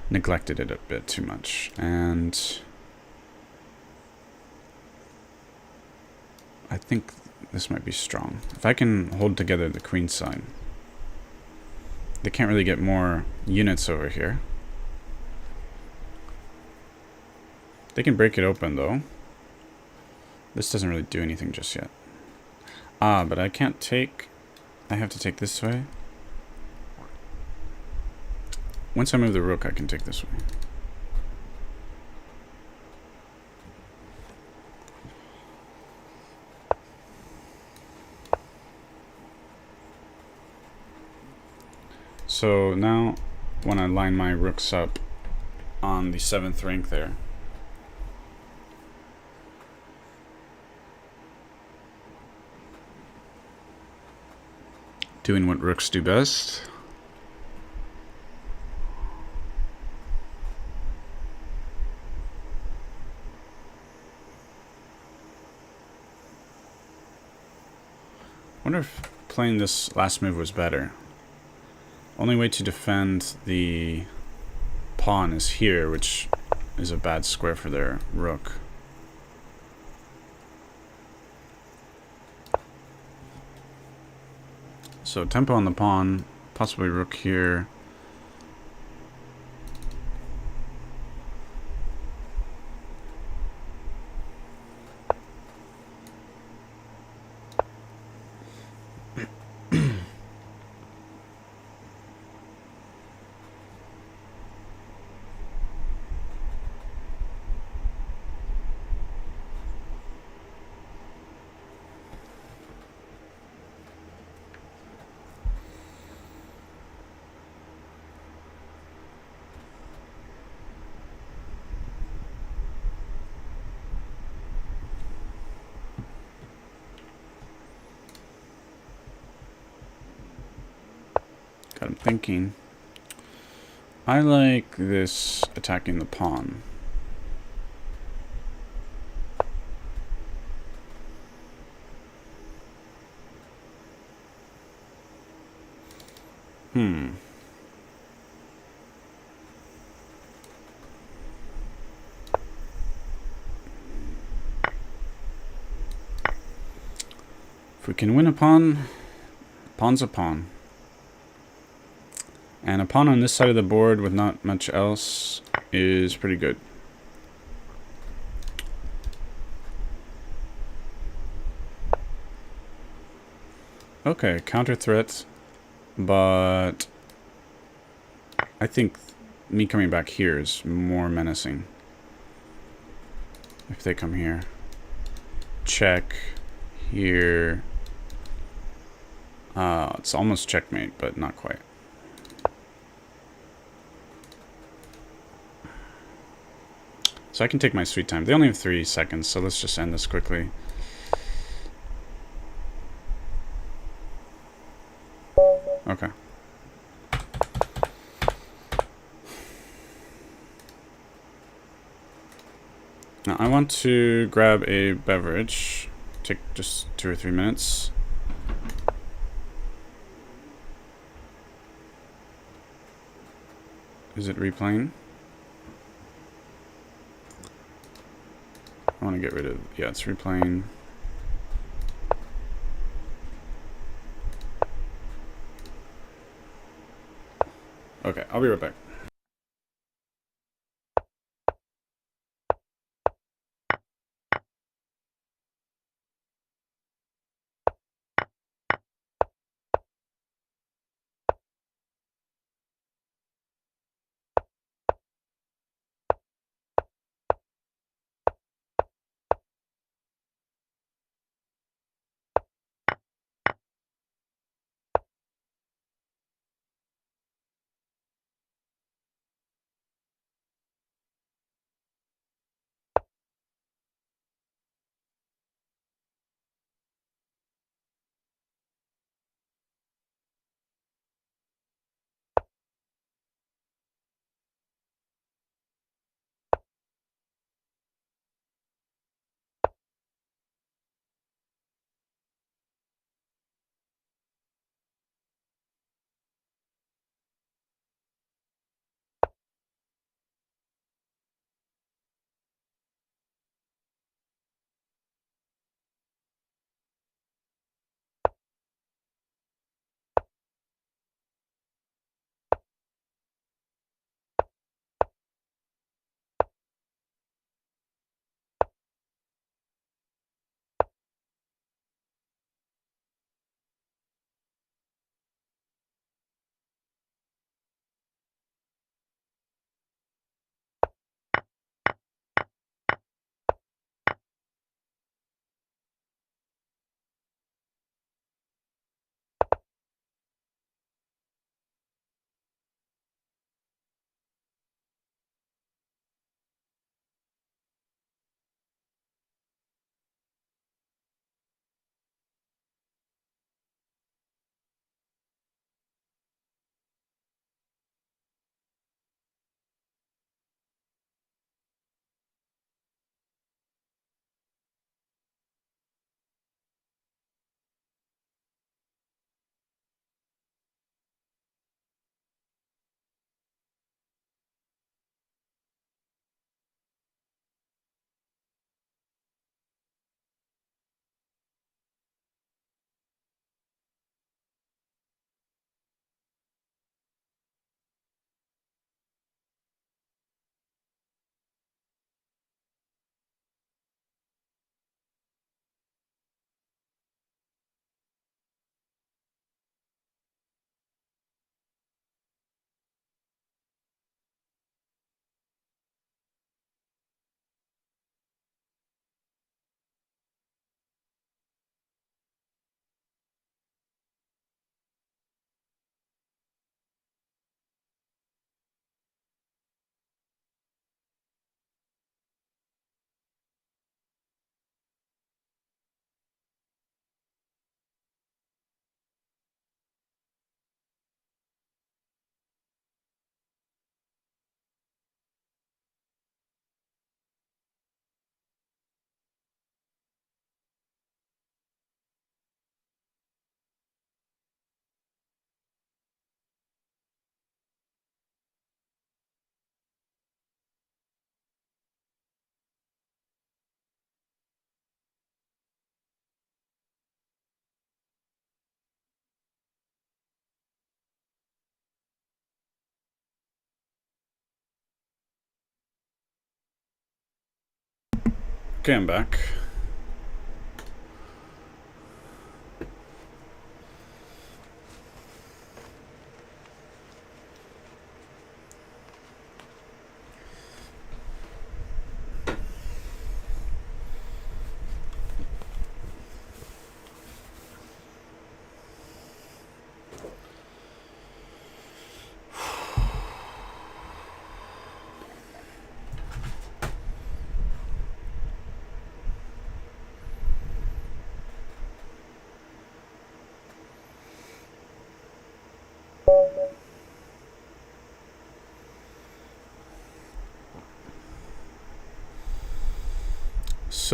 neglected it a bit too much. And I think this might be strong. If I can hold together the queenside, they can't really get more units over here. They can break it open though. This doesn't really do anything just yet. Ah, but I can't take... I have to take this way. Once I move the rook, I can take this way. So now, when I line my rooks up on the 7th rank there, doing what rooks do best. I wonder if playing this last move was better. Only way to defend the pawn is here, which is a bad square for their rook. So tempo on the pawn, possibly rook here. I'm thinking. I like this attacking the pawn. If we can win a pawn, pawn's a pawn. And a pawn on this side of the board with not much else is pretty good. Okay, counter threat, but I think me coming back here is more menacing. If they come here. Check. Here. It's almost checkmate, but not quite. So I can take my sweet time. They only have 3 seconds, so let's just end this quickly. Okay. Now I want to grab a beverage. Take just 2 or 3 minutes. Is it replaying? I want to get rid of... Yeah, it's replaying. Okay, I'll be right back. Okay, I'm back.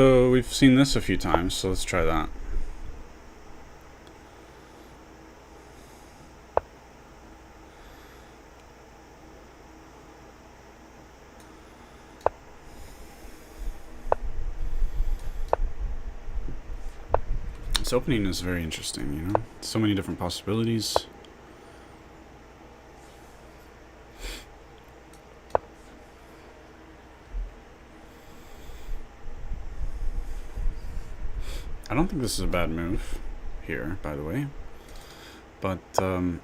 So we've seen this a few times, so let's try that. This opening is very interesting, you know? So many different possibilities. I don't think this is a bad move here, by the way. But, I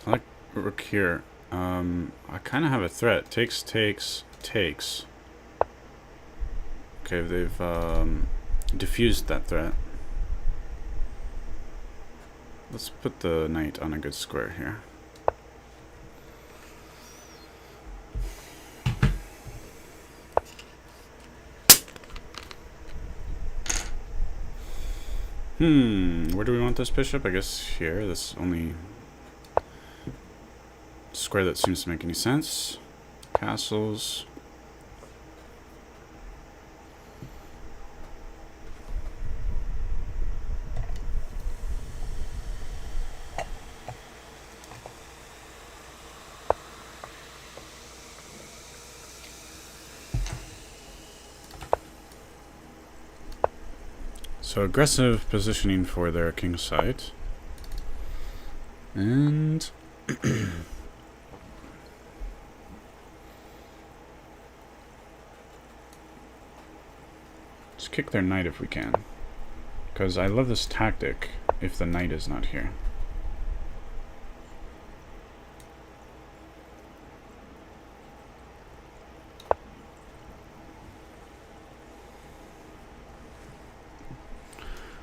like rook here. I kind of have a threat. Takes. Okay, they've diffused that threat. Let's put the knight on a good square here. Where do we want this bishop? I guess here. This only square that seems to make any sense. Castles. So aggressive positioning for their king side. And let's kick their knight if we can. Because I love this tactic if the knight is not here.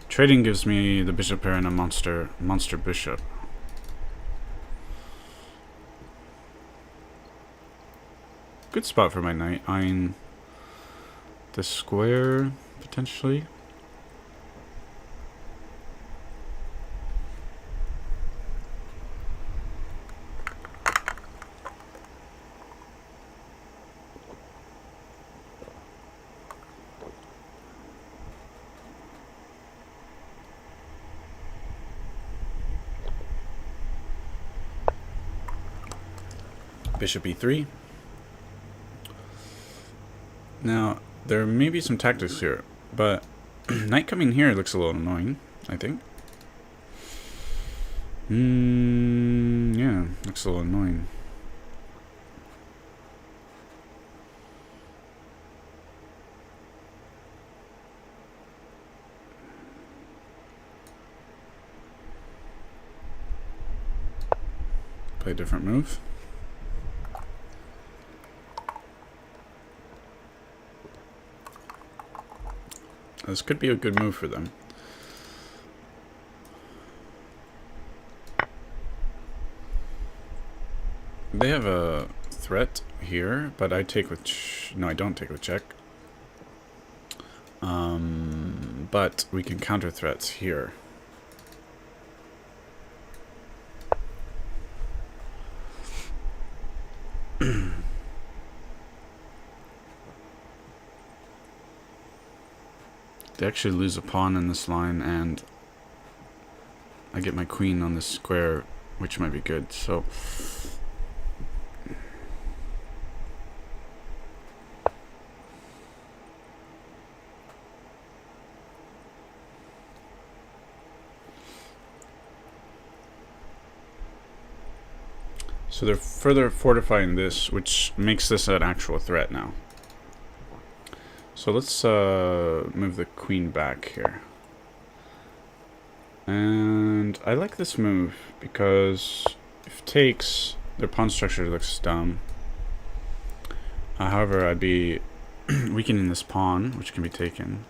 Trading gives me the bishop pair and a monster bishop. Good spot for my knight, eyeing the square potentially. Bishop e3. Now, there may be some tactics here, but knight coming here looks a little annoying, I think. Yeah, looks a little annoying. Play a different move. This could be a good move for them. They have a threat here, but I take with no, I don't take with check. But we can counter threats here. They actually lose a pawn in this line, and I get my queen on this square, which might be good. So they're further fortifying this, which makes this an actual threat now. So let's move the queen back here. And I like this move because if takes, their pawn structure looks dumb. However, I'd be weakening this pawn, which can be taken.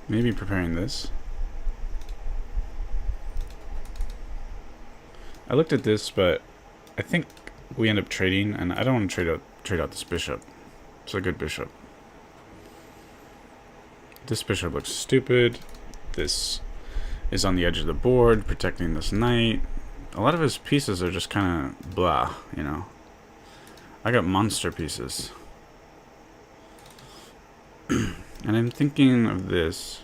Maybe preparing this. I looked at this, but I think we end up trading, and I don't want to trade out this bishop. It's a good bishop. This bishop looks stupid. This is on the edge of the board, protecting this knight. a lot of his pieces are just kind of blah, you know. I got monster pieces. And I'm thinking of this.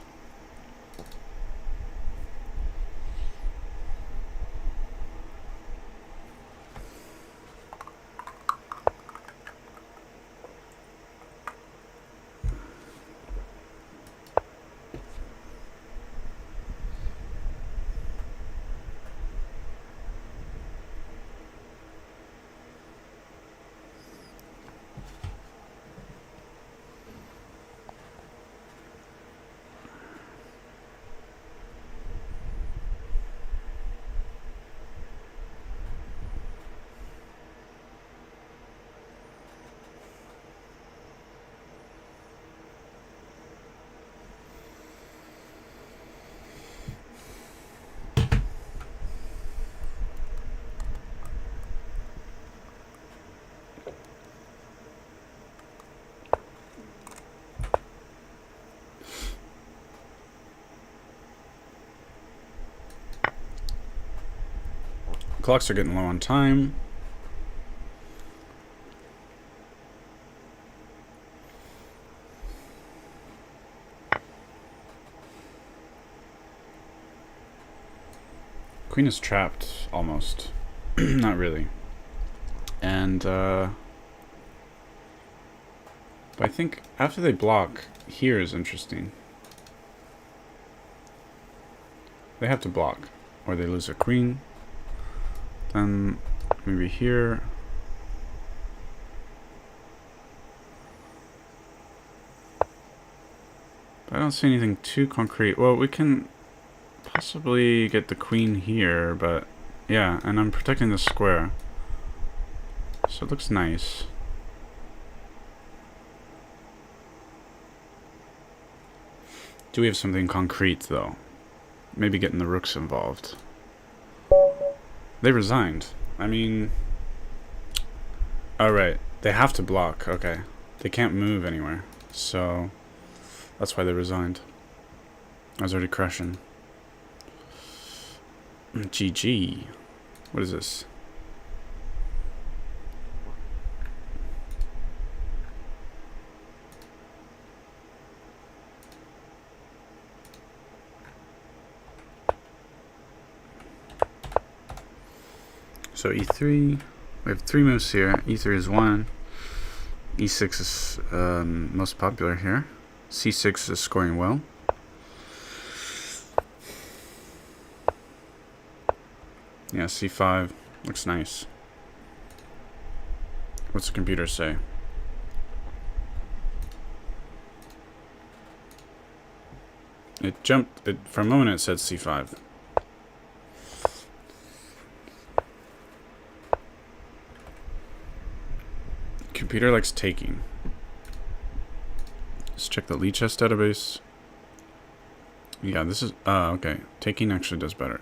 Clocks are getting low on time. Queen is trapped, almost. Not really. And, but I think after they block, here is interesting. They have to block, or they lose a queen. Then maybe here. But I don't see anything too concrete. Well, we can possibly get the queen here, but yeah, and I'm protecting the square. So it looks nice. Do we have something concrete, though? Maybe getting the rooks involved. They resigned. I mean... Alright, they have to block. Okay. They can't move anywhere. So... That's why they resigned. I was already crushing. GG. What is this? So e3, we have 3 moves here. E3 is 1. E6 is most popular here. C6 is scoring well. Yeah, C5 looks nice. What's the computer say? It jumped, for a moment it said C5. Computer likes taking. Let's check the Lee chess database. Yeah, this is... okay. Taking actually does better.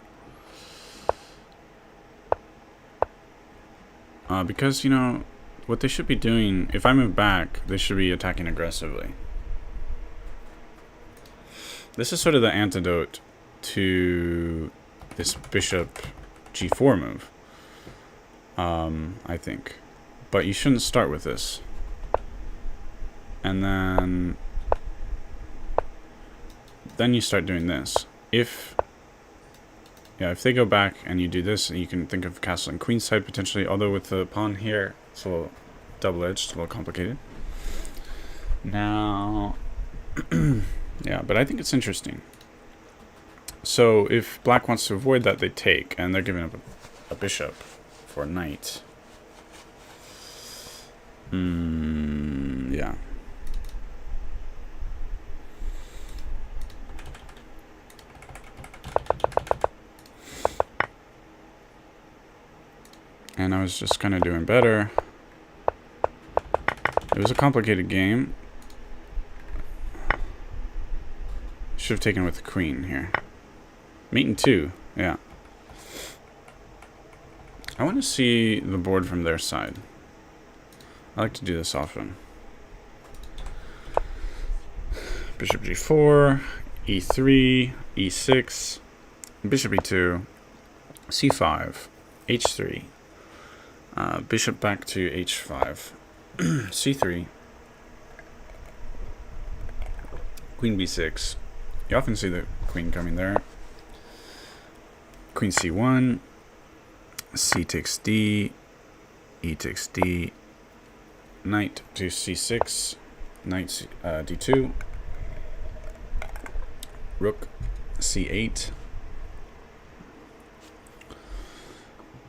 Because, you know, what they should be doing... If I move back, they should be attacking aggressively. This is sort of the antidote to this bishop g4 move. I think. But you shouldn't start with this. And then you start doing this. If they go back and you do this, you can think of castle and queen side potentially, although with the pawn here, it's a little double-edged, a little complicated. Now, yeah, but I think it's interesting. So if black wants to avoid that, they take, and they're giving up a bishop for a knight. Yeah. And I was just kind of doing better. It was a complicated game. Should have taken with the queen here. Mate in 2, yeah. I want to see the board from their side. I like to do this often. Bishop g4, e3, e6, bishop e2, c5. h3. Bishop back to h5. c3. Queen b6. You often see the queen coming there. Queen c1. C takes d. E takes d. Knight to c6. Knight d2. Rook c8.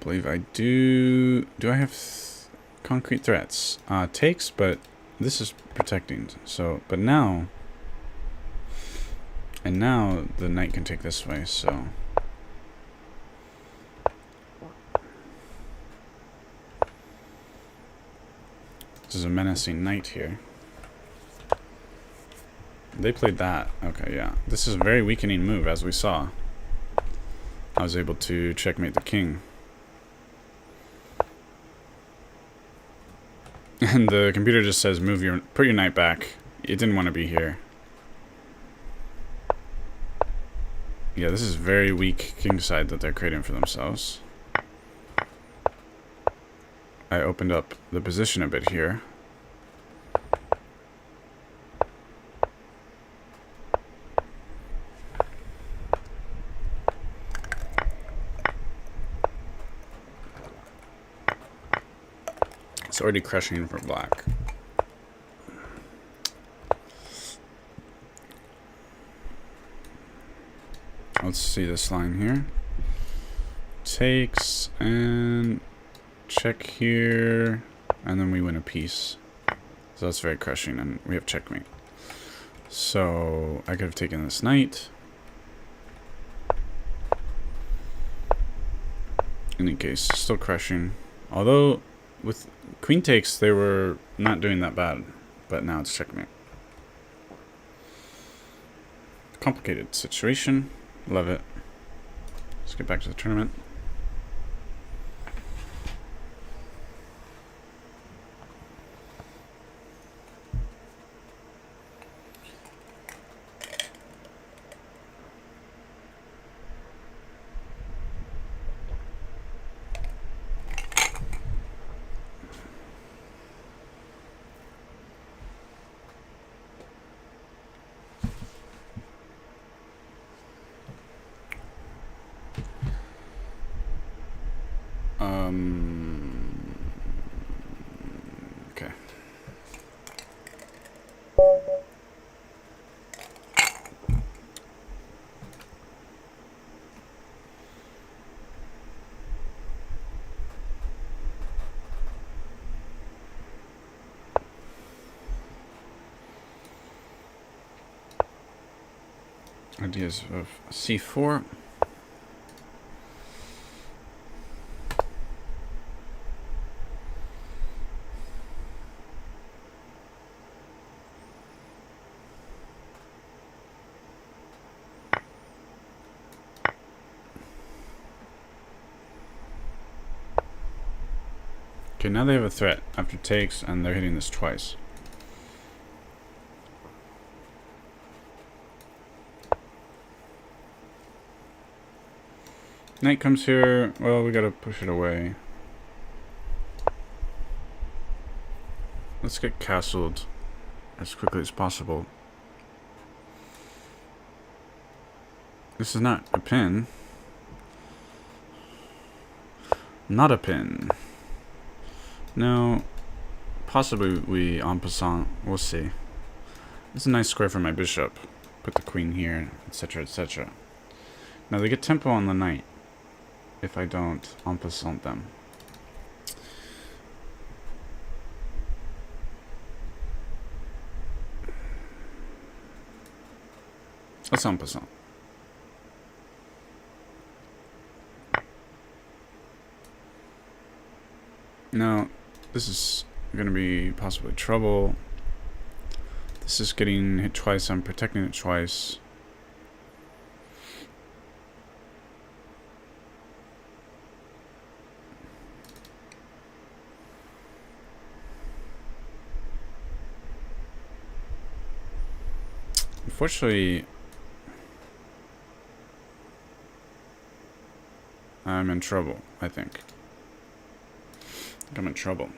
I believe I do. Do I have concrete threats? Takes, but this is protecting. So, but now, and now the knight can take this way. So, this is a menacing knight here. They played that. Okay, yeah. This is a very weakening move, as we saw. I was able to checkmate the king. And the computer just says, put your knight back. It didn't want to be here. Yeah, this is very weak kingside that they're creating for themselves. I opened up the position a bit here. It's already crushing for black. Let's see this line here. Takes and check here, and then we win a piece. So that's very crushing, and we have checkmate. So I could have taken this knight. In any case, still crushing. Although with queen takes, they were not doing that bad, but now it's checkmate. Complicated situation. Love it. Let's get back to the tournament. Okay. Ideas of c4. Okay, now they have a threat after takes, and they're hitting this twice. Knight comes here. Well, we gotta push it away. Let's get castled as quickly as possible. This is not a pin. Not a pin. No, possibly we en passant. We'll see. It's a nice square for my bishop. Put the queen here, etc., etc. Now they get tempo on the knight if I don't en passant them. Let's en passant. Now, this is going to be possibly trouble. This is getting hit twice. I'm protecting it twice. Unfortunately, I'm in trouble, I think. I'm in trouble.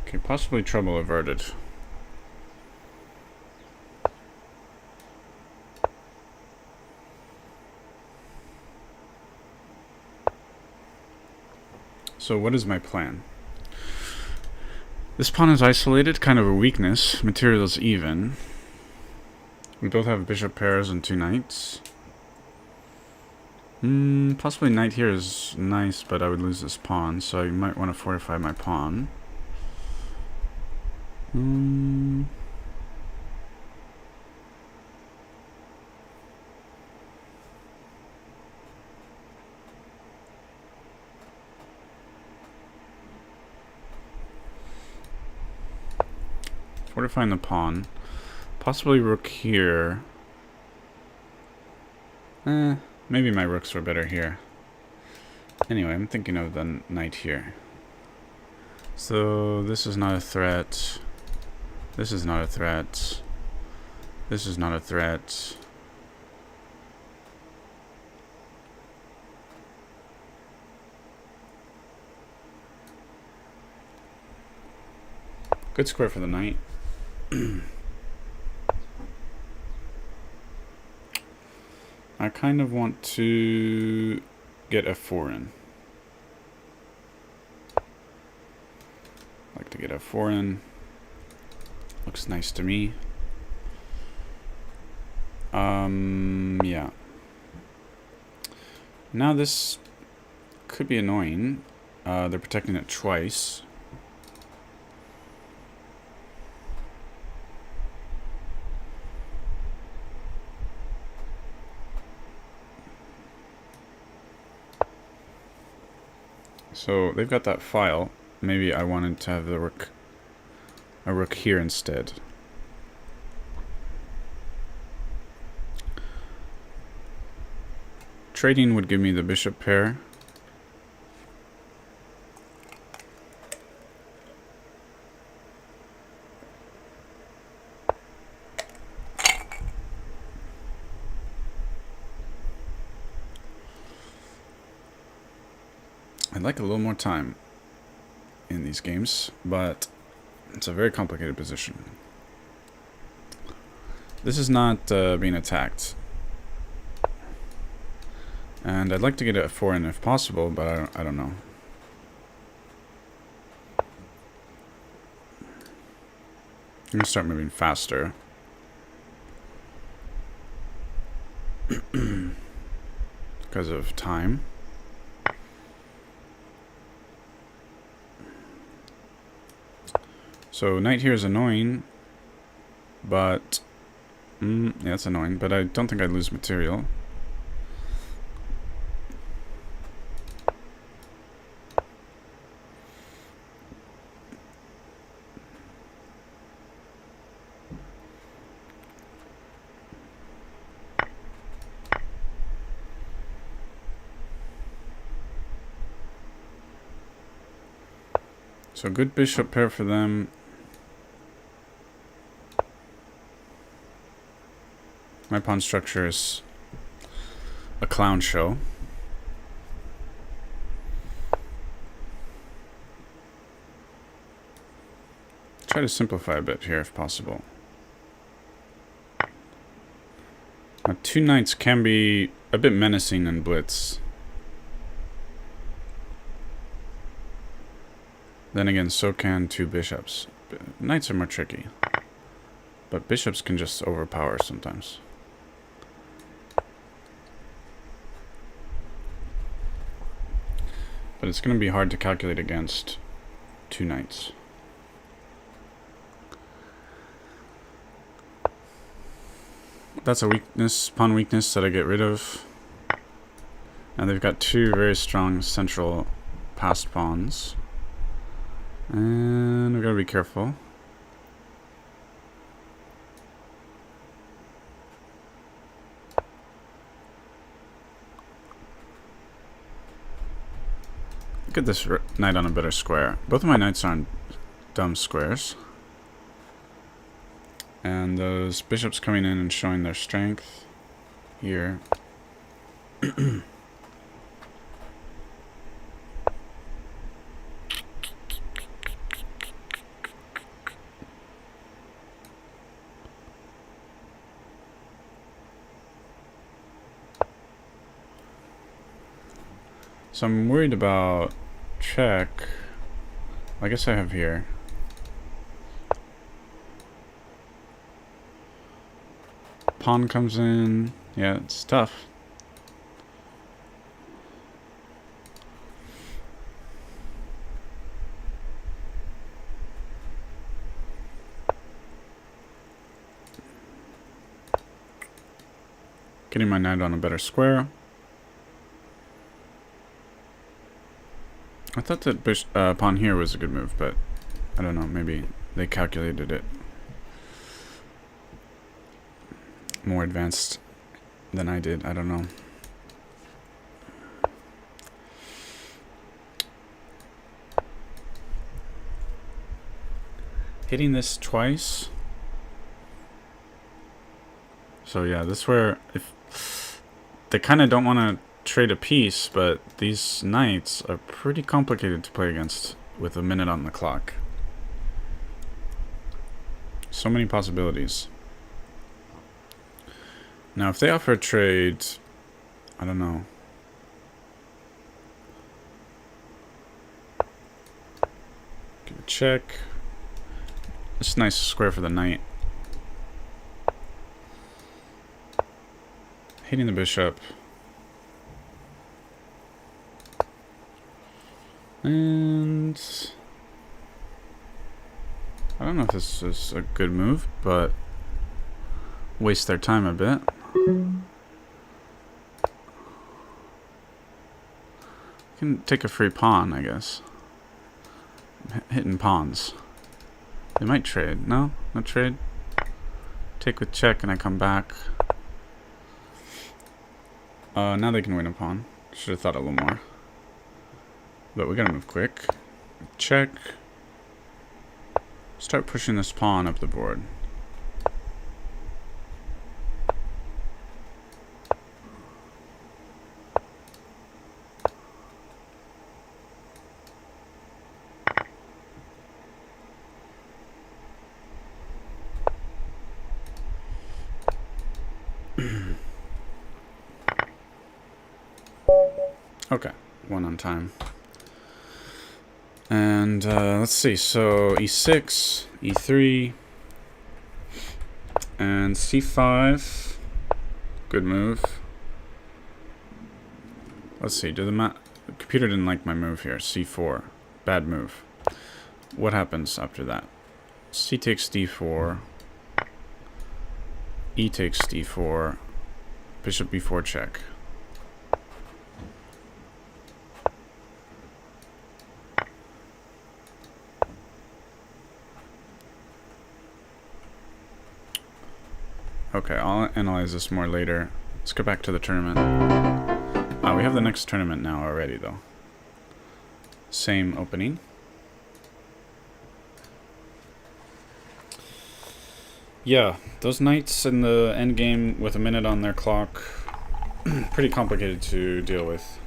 Okay, possibly trouble averted. So what is my plan? This pawn is isolated, kind of a weakness. Material is even. We both have bishop pairs and 2 knights. Possibly knight here is nice, but I would lose this pawn, so I might want to fortify my pawn. Fortifying the pawn. Possibly rook here. Maybe my rooks were better here. Anyway, I'm thinking of the knight here. So this is not a threat. This is not a threat. This is not a threat. Good square for the knight. I kind of want to get f4 in. Like to get f4 in. Looks nice to me. Yeah. Now this could be annoying. They're protecting it twice. So they've got that file. Maybe I wanted to have the a rook here instead. Trading would give me the bishop pair. I'd like a little more time in these games, but it's a very complicated position. This is not being attacked. And I'd like to get a f4 in if possible, but I don't know. I'm going to start moving faster. Because of time. So knight here is annoying, but yeah, it's annoying, but I don't think I'd lose material. So good bishop pair for them. My pawn structure is a clown show. Try to simplify a bit here if possible. Now, 2 knights can be a bit menacing in blitz. Then again, so can 2 bishops. Knights are more tricky, but bishops can just overpower sometimes. But it's going to be hard to calculate against 2 knights. That's a weakness, pawn weakness that I get rid of. Now they've got 2 very strong central passed pawns. And we've got to be careful. Get this knight on a better square. Both of my knights are on dumb squares. And those bishops coming in and showing their strength here. So I'm worried about check. I guess I have here. Pawn comes in. Yeah, it's tough. Getting my knight on a better square. I thought that pawn here was a good move, but I don't know, maybe they calculated it more advanced than I did. I don't know. Hitting this twice. So yeah, this is where if they kind of don't want to trade a piece, but these knights are pretty complicated to play against with a minute on the clock. So many possibilities. Now, if they offer a trade, I don't know. Give a check. It's a nice square for the knight. Hitting the bishop. And I don't know if this is a good move, but waste their time a bit. Can take a free pawn, I guess. Hitting pawns. They might trade. No? No trade? Take with check and I come back. Now they can win a pawn. Should have thought a little more. But we gotta move quick. Check. Start pushing this pawn up the board. Okay, one on time. And let's see, so e6, e3, and c5. Good move. Let's see, the computer didn't like my move here. c4, bad move. What happens after that? C takes d4, e takes d4, bishop b4 check. Okay, I'll analyze this more later. Let's go back to the tournament. We have the next tournament now already, though. Same opening. Yeah, those knights in the endgame with a minute on their clock, pretty complicated to deal with.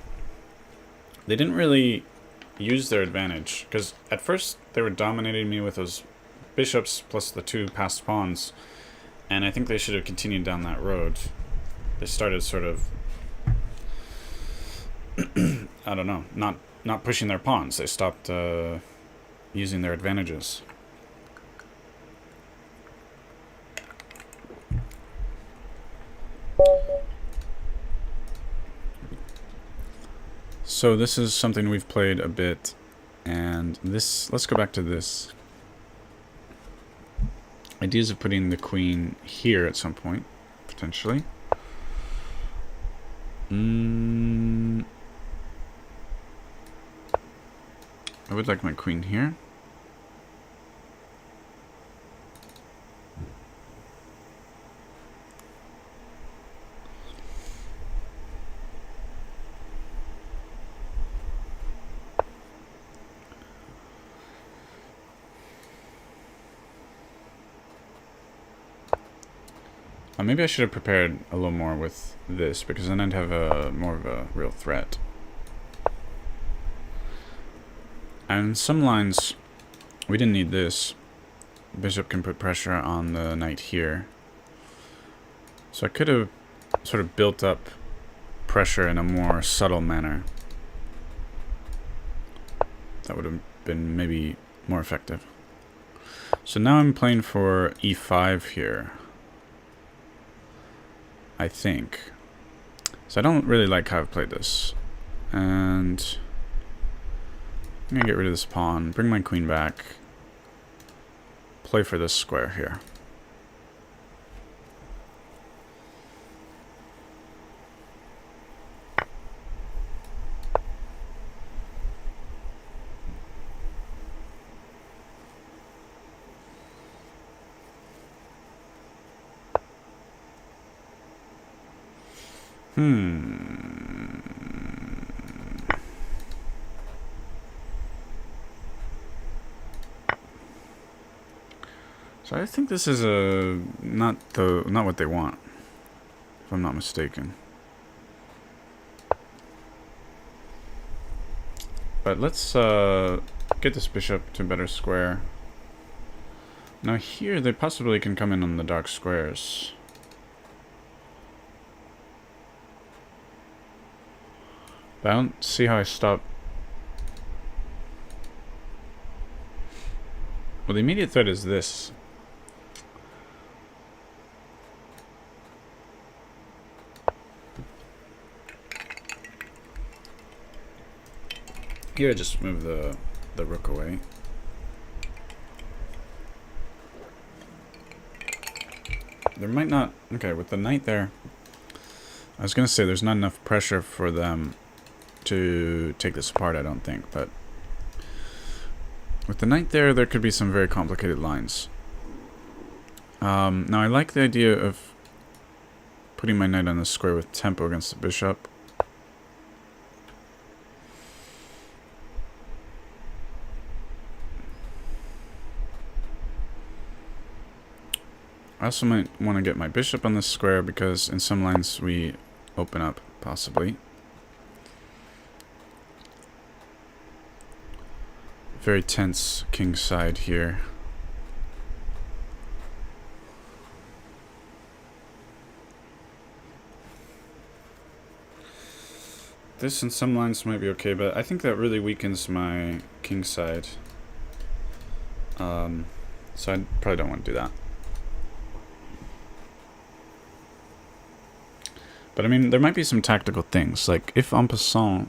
They didn't really use their advantage, because at first they were dominating me with those bishops plus the two passed pawns. And I think they should have continued down that road. They started sort of, I don't know, not pushing their pawns. They stopped using their advantages. So this is something we've played a bit, and this, let's go back to this. Ideas of putting the queen here at some point, potentially. I would like my queen here. Maybe I should have prepared a little more with this, because then I'd have a more of a real threat. And some lines, we didn't need this. Bishop can put pressure on the knight here. So I could have sort of built up pressure in a more subtle manner. That would have been maybe more effective. So now I'm playing for e5 here, I think. So I don't really like how I've played this. And I'm gonna get rid of this pawn, bring my queen back, play for this square here. So I think this is not what they want, if I'm not mistaken. But let's get this bishop to a better square. Now here they possibly can come in on the dark squares. But I don't see how I stop. Well, the immediate threat is this. Here, I just move the rook away. There might not... Okay, with the knight there, I was going to say there's not enough pressure for them to take this apart, I don't think, but with the knight there, there could be some very complicated lines. Now, I like the idea of putting my knight on the square with tempo against the bishop. I also might want to get my bishop on this square because in some lines we open up, possibly. Very tense king side here. This in some lines might be okay, but I think that really weakens my king side. So I probably don't want to do that. But I mean, there might be some tactical things, like if en passant,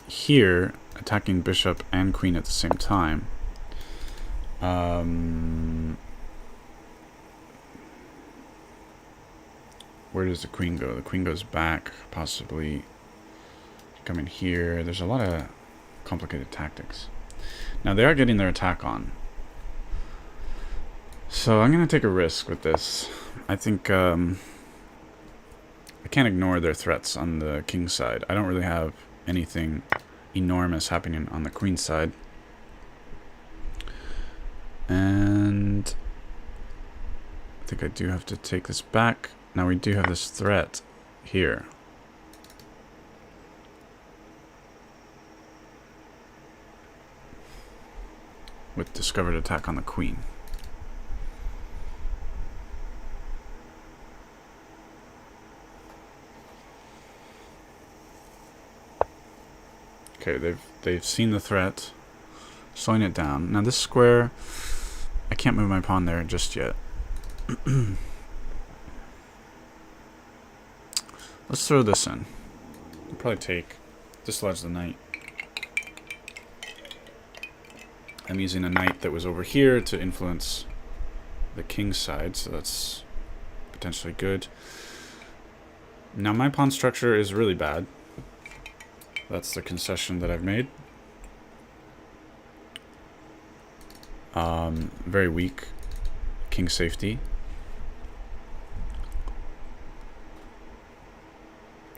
here, attacking bishop and queen at the same time, where does the queen go? The queen goes back, possibly come in here. There's a lot of complicated tactics. Now they are getting their attack on, so I'm going to take a risk with this. I think I can't ignore their threats on the king side. I don't really have anything enormous happening on the queen side. And I think I do have to take this back. Now we do have this threat here. With discovered attack on the queen. Okay, they've seen the threat, slowing it down. Now this square, I can't move my pawn there just yet. Let's throw this in. I'll probably take, dislodge the knight. I'm using a knight that was over here to influence the king's side, so that's potentially good. Now my pawn structure is really bad. That's the concession that I've made. Very weak king safety.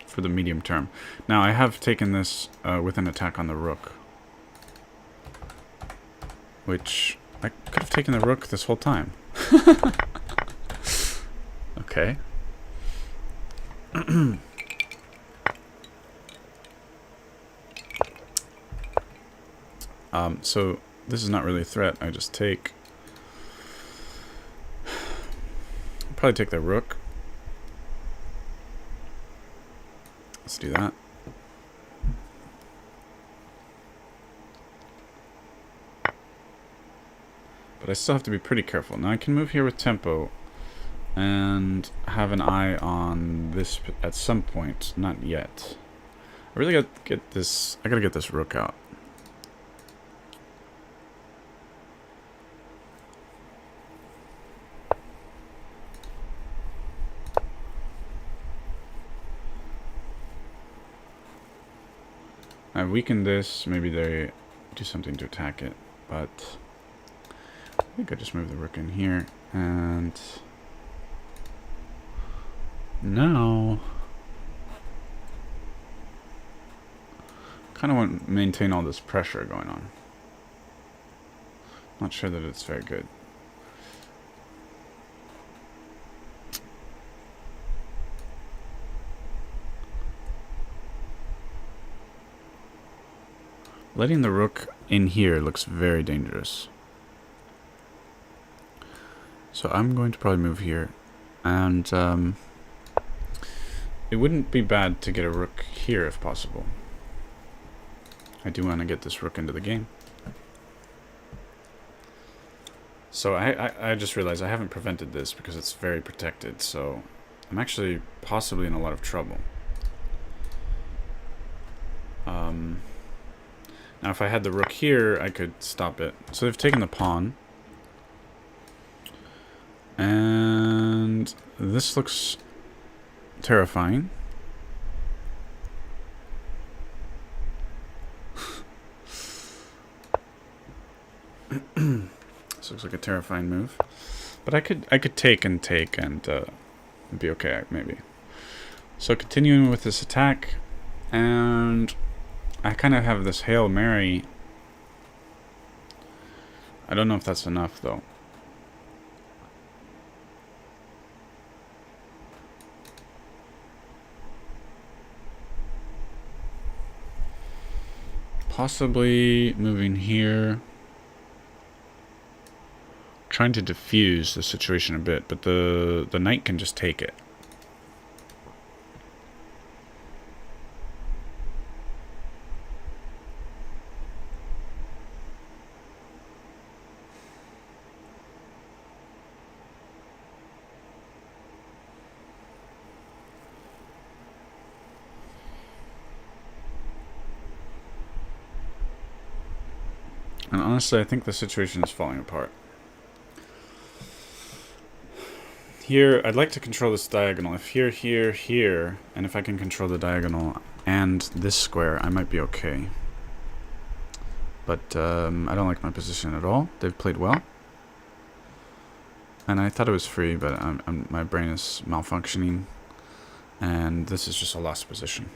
For the medium term. Now I have taken this with an attack on the rook. Which, I could have taken the rook this whole time. Okay. So this is not really a threat. I just take... I'll probably take the rook. Let's do that. But I still have to be pretty careful. Now I can move here with tempo and have an eye on this at some point. Not yet. I really gotta get this... I gotta get this rook out. I weakened this. Maybe they do something to attack it. But I think I just move the rook in here. And now kind of want to maintain all this pressure going on. Not sure that it's very good. Letting the rook in here looks very dangerous. So I'm going to probably move here. And it wouldn't be bad to get a rook here if possible. I do want to get this rook into the game. So I just realized I haven't prevented this because it's very protected. So I'm actually possibly in a lot of trouble. Now if I had the rook here, I could stop it. So they've taken the pawn. And this looks terrifying. This looks like a terrifying move. But I could take and be okay maybe. So continuing with this attack, and I kind of have this Hail Mary. I don't know if that's enough though. Possibly moving here. Trying to diffuse the situation a bit, but the knight can just take it. And honestly, I think the situation is falling apart. Here, I'd like to control this diagonal. If here, here, here, and if I can control the diagonal and this square, I might be okay. But I don't like my position at all. They've played well. And I thought it was free, but my brain is malfunctioning. And this is just a lost position.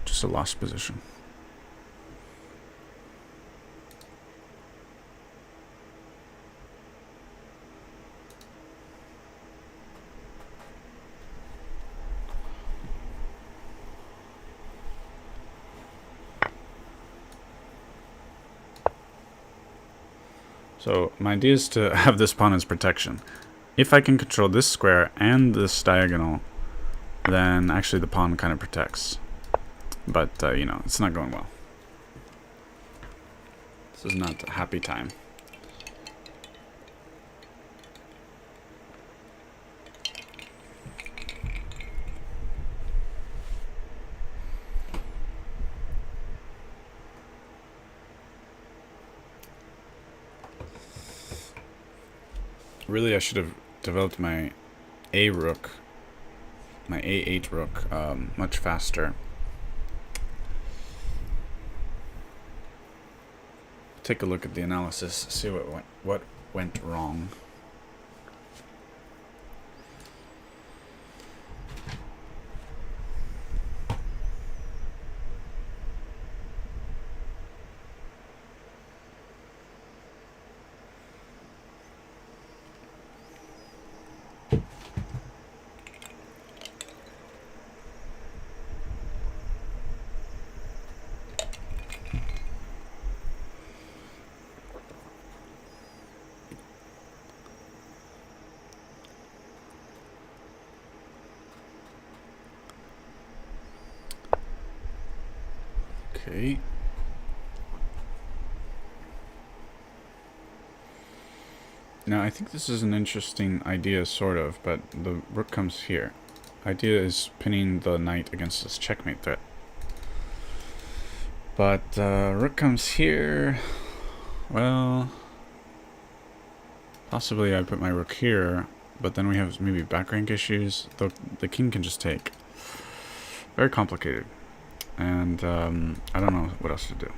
Just a lost position. So my idea is to have this pawn as protection. If I can control this square and this diagonal, then actually the pawn kind of protects. But, you know, it's not going well. This is not a happy time. Really, I should have developed my A rook, my A8 rook, much faster. Take a look at the analysis, see what went wrong. Okay. Now, I think this is an interesting idea, sort of, but the rook comes here. Idea is pinning the knight against this checkmate threat. But rook comes here. Well, possibly I put my rook here, but then we have maybe back rank issues. The king can just take. Very complicated. And I don't know what else to do.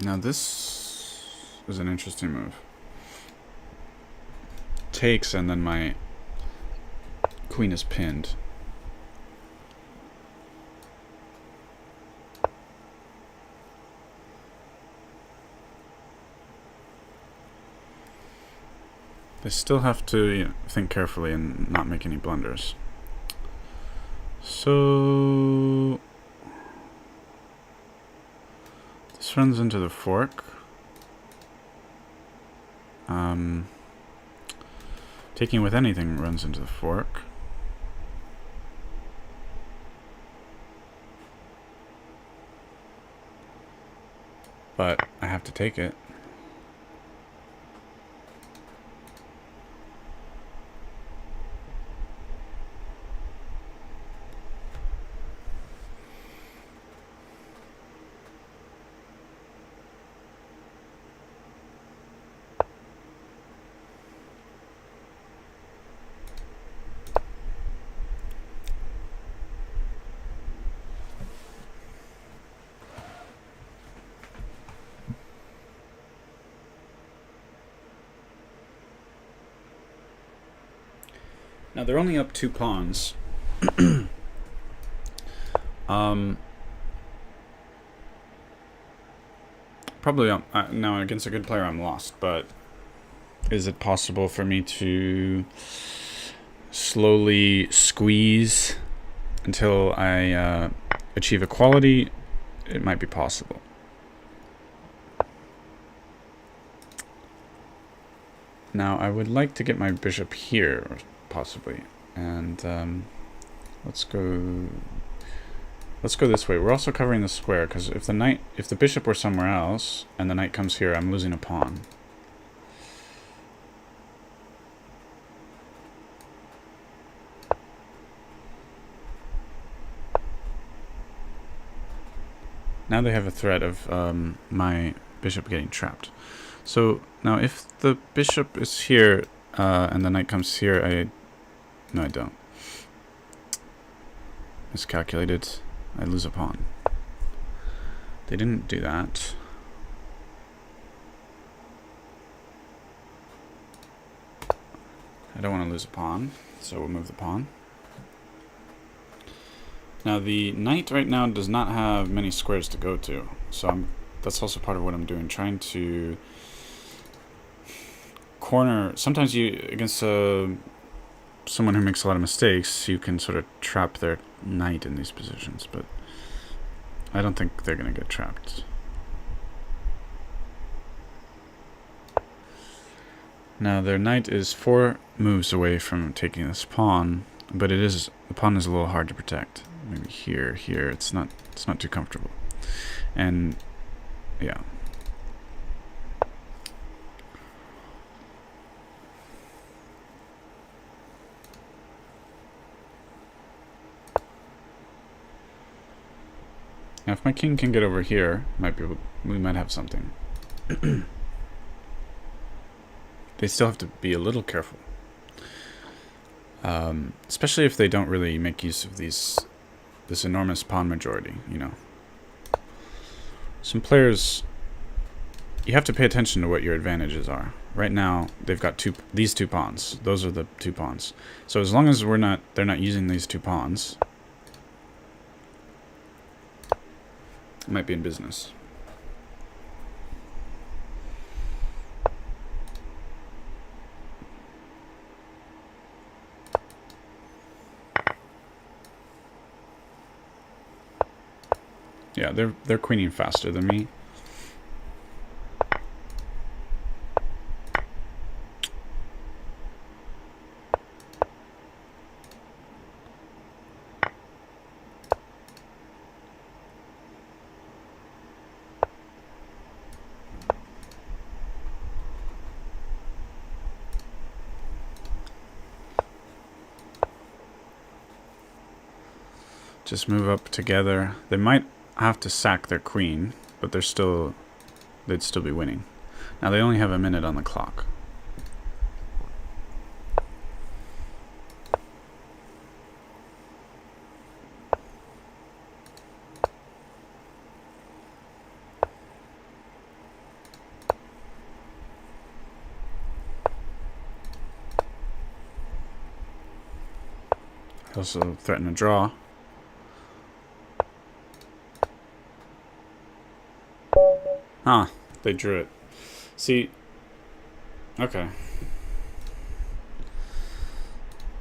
Now this is an interesting move. Takes, and then my queen is pinned. They still have to think carefully and not make any blunders. So this runs into the fork. Taking with anything runs into the fork. But I have to take it. Now they're only up 2 pawns. Probably now against a good player I'm lost, but is it possible for me to slowly squeeze until I achieve equality? It might be possible. Now I would like to get my bishop here, possibly, and let's go this way. We're also covering the square, because if the bishop were somewhere else and the knight comes here, I'm losing a pawn. Now they have a threat of my bishop getting trapped. So now if the bishop is here and the knight comes here, no, I don't. Miscalculated. I lose a pawn. They didn't do that. I don't want to lose a pawn, so we'll move the pawn. Now the knight right now does not have many squares to go to, so that's also part of what I'm doing, trying to corner. Sometimes against someone who makes a lot of mistakes, you can sort of trap their knight in these positions, but I don't think they're going to get trapped. Now their knight is 4 moves away from taking this pawn, but the pawn is a little hard to protect. Maybe here, it's not too comfortable. And yeah. Now if my king can get over here, we might have something. They still have to be a little careful. Especially if they don't really make use of this enormous pawn majority, you know. Some players, you have to pay attention to what your advantages are. Right now, they've got these 2 pawns. Those are the 2 pawns. So as long as they're not using these 2 pawns, it might be in business. Yeah, they're queening faster than me. Just move up together. They might have to sack their queen, but they'd still be winning. Now they only have a minute on the clock. I also threaten a draw. Huh, they drew it. See, okay.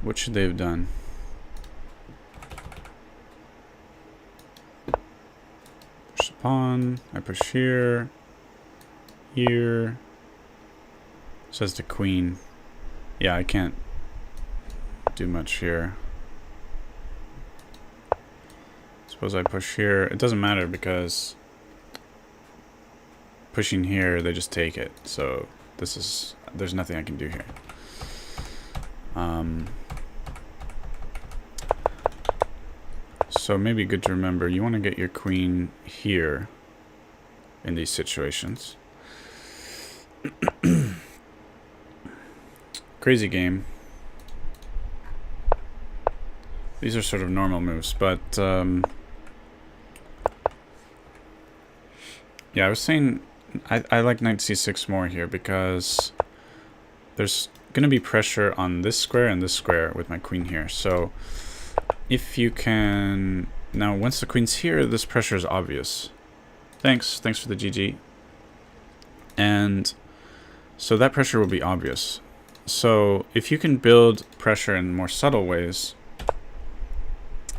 What should they have done? Push the pawn, I push here, here. Says the queen. Yeah, I can't do much here. Suppose I push here. It doesn't matter because pushing here, they just take it. So there's nothing I can do here. So maybe good to remember, you want to get your queen here in these situations. Crazy game. These are sort of normal moves, but yeah, I was saying I like knight c6 more here because there's going to be pressure on this square and this square with my queen here. So if you can... Now, once the queen's here, this pressure is obvious. Thanks for the GG. And so that pressure will be obvious. So if you can build pressure in more subtle ways,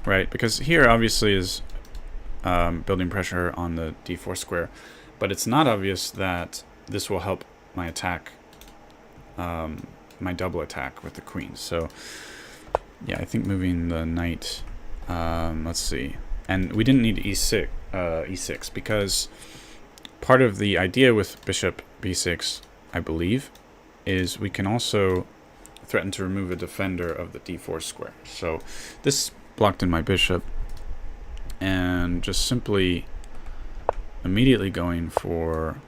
right? Because here obviously is building pressure on the d4 square, but it's not obvious that this will help my attack, my double attack with the queen. So yeah, I think moving the knight, let's see. And we didn't need e6 because part of the idea with bishop b6, I believe, is we can also threaten to remove a defender of the d4 square. So this blocked in my bishop, and just simply immediately going for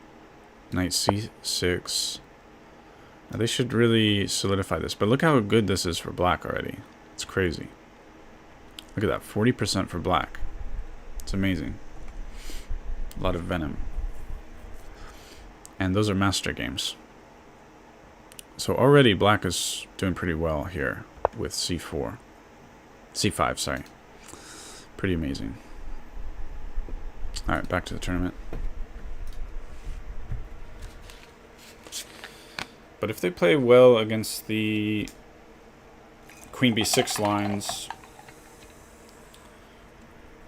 knight c6. Now they should really solidify this, but look how good this is for black already. It's crazy. Look at that, 40% for black. It's amazing. A lot of venom. And those are master games. So already black is doing pretty well here with c4. c5, sorry. Pretty amazing. Alright, back to the tournament. But if they play well against the queen b6 lines,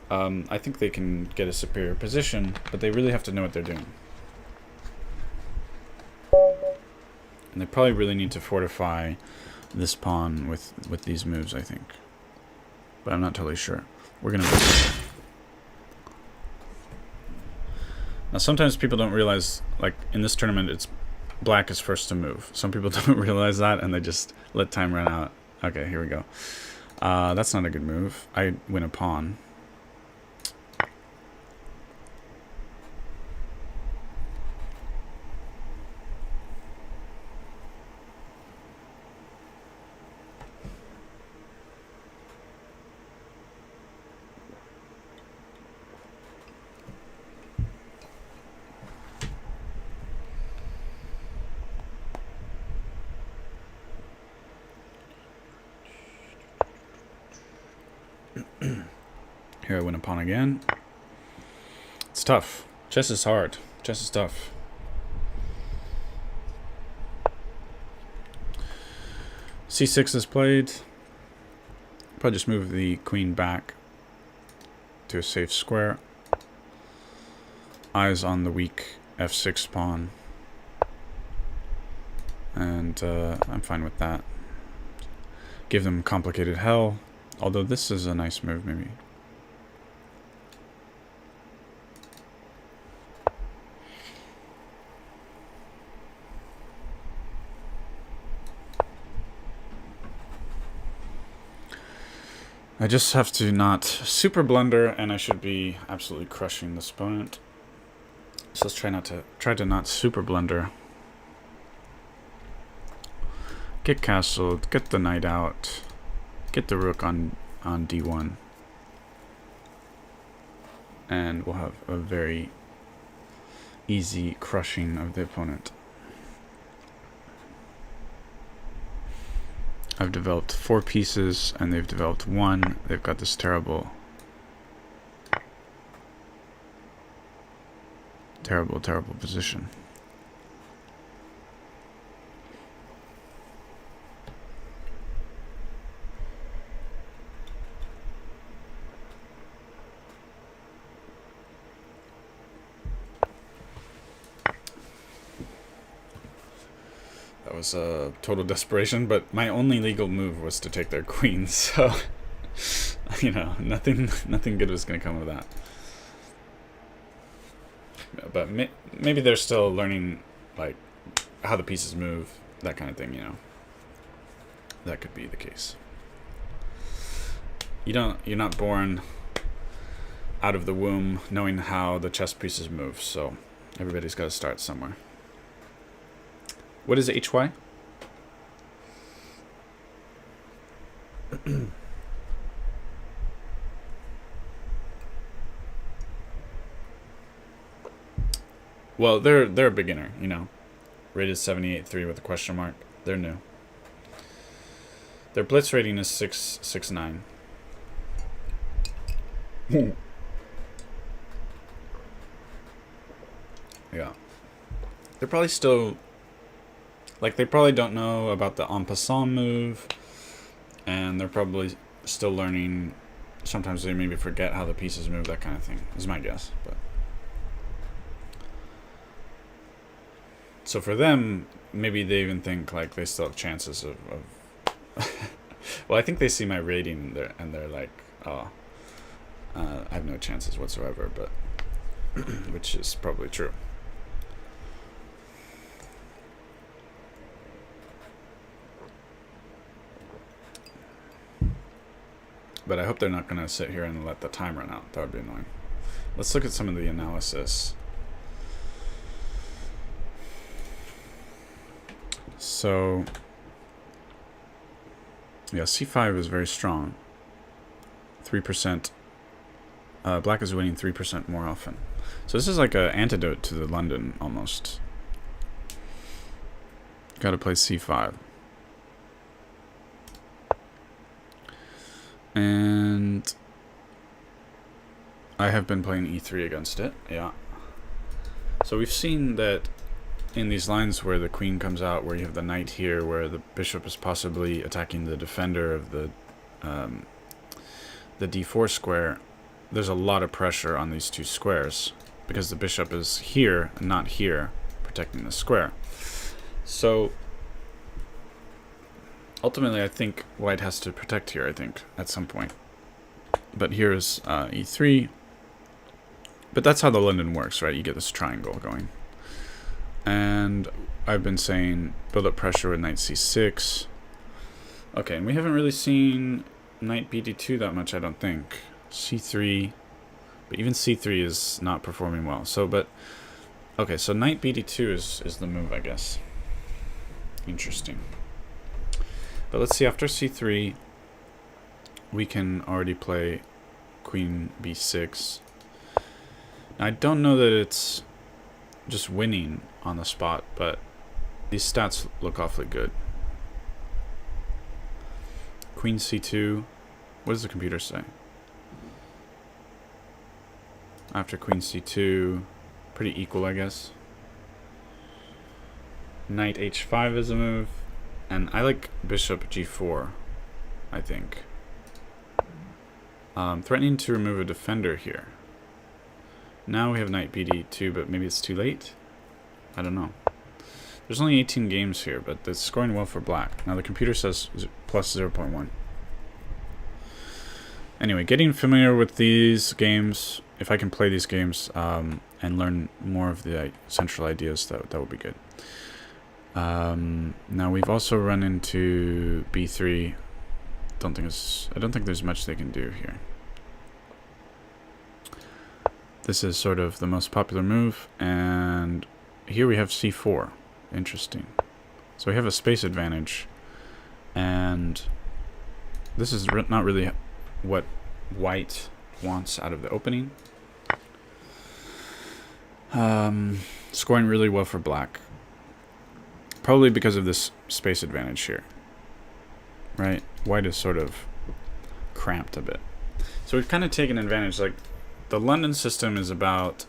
I think they can get a superior position, but they really have to know what they're doing. And they probably really need to fortify this pawn with these moves, I think. But I'm not totally sure. We're going to... Now, sometimes people don't realize, like, in this tournament, it's black is first to move. Some people don't realize that, and they just let time run out. Okay, here we go. That's not a good move. I win a pawn. Here I win a pawn again. It's tough. Chess is hard. Chess is tough. c6 is played. Probably just move the queen back to a safe square. eyes on the weak f6 pawn. And I'm fine with that. Give them complicated hell. Although this is a nice move, maybe. I just have to not super blunder, and I should be absolutely crushing this opponent. So let's try to not super blunder. Get castled, get the knight out, get the rook on d1, and we'll have a very easy crushing of the opponent. I've developed 4 pieces, and they've developed 1. They've got this terrible, terrible position. That was a total desperation, but my only legal move was to take their queen, so you know, nothing good was going to come of that. But maybe they're still learning, like, how the pieces move, that kind of thing, you know. That could be the case. You're not born out of the womb knowing how the chess pieces move, so everybody's got to start somewhere. What is HY? Well, they're a beginner, you know. Rated 78.3 with a question mark. They're new. Their blitz rating is 669. Yeah. They're probably still, like, they probably don't know about the en passant move, and they're probably still learning. Sometimes they maybe forget how the pieces move, that kind of thing, is my guess. But so for them, maybe they even think like they still have chances of well, I think they see my rating there and they're like, oh, I have no chances whatsoever, but which is probably true. But I hope they're not going to sit here and let the time run out. That would be annoying. Let's look at some of the analysis. So, yeah, c5 is very strong. 3%. Black is winning 3% more often. So this is like an antidote to the London, almost. Got to play c5. And I have been playing e3 against it, yeah. So we've seen that in these lines where the queen comes out, where you have the knight here, where the bishop is possibly attacking the defender of the d4 square, there's a lot of pressure on these two squares because the bishop is here and not here, protecting the square. So ultimately, I think white has to protect here, I think, at some point. But here's e3. But that's how the London works, right? You get this triangle going. And I've been saying build up pressure with knight c6. Okay, and we haven't really seen knight bd2 that much, I don't think. c3. But even c3 is not performing well. So, but okay, so knight bd2 is the move, I guess. Interesting. But let's see, after c3, we can already play queen b6. Now, I don't know that it's just winning on the spot, but these stats look awfully good. Queen c2. What does the computer say? After queen c2, pretty equal, I guess. Knight h5 is a move. And I like bishop g4, I think. Threatening to remove a defender here. Now we have knight bd2, but maybe it's too late? I don't know. There's only 18 games here, but it's scoring well for black. Now the computer says plus 0.1. Anyway, getting familiar with these games, if I can play these games and learn more of the central ideas, that would be good. Now we've also run into b3. I don't think there's much they can do here. This is sort of the most popular move, and here we have c4. Interesting. So we have a space advantage, and this is not really what white wants out of the opening. Scoring really well for black. Probably because of this space advantage here. Right? White is sort of cramped a bit. So we've kind of taken advantage. Like, the London system is about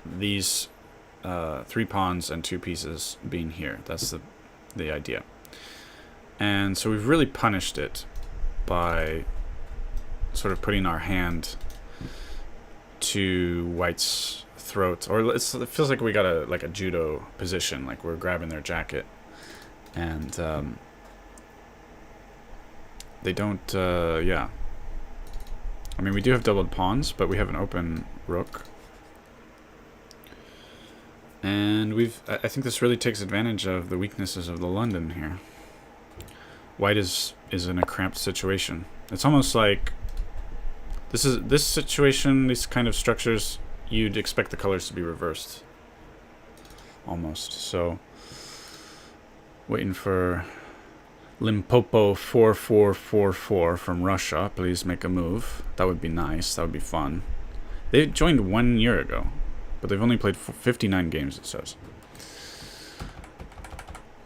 these 3 pawns and 2 pieces being here. That's the idea. And so we've really punished it by sort of putting our hand to white's throat, or it feels like we got a judo position, like we're grabbing their jacket, and they don't. Yeah. I mean, we do have doubled pawns, but we have an open rook, and I think this really takes advantage of the weaknesses of the London here. White is in a cramped situation. It's almost like this situation, these kind of structures, you'd expect the colors to be reversed. Almost. So, waiting for Limpopo 4444 from Russia. Please make a move. That would be nice. That would be fun. They joined 1 year ago, but they've only played 59 games, it says.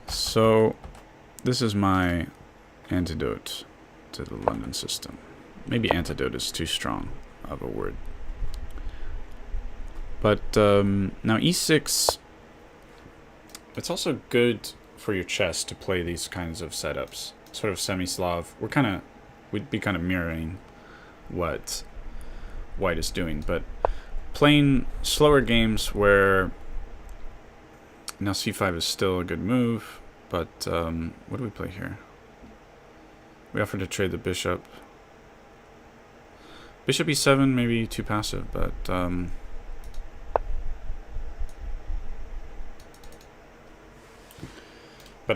So, this is my antidote to the London system. Maybe antidote is too strong of a word. But now e6, it's also good for your chess to play these kinds of setups. Sort of semi-Slav. We'd be kind of mirroring what white is doing, but playing slower games where now c5 is still a good move, but what do we play here? We offered to trade the bishop. Bishop e7, maybe too passive, but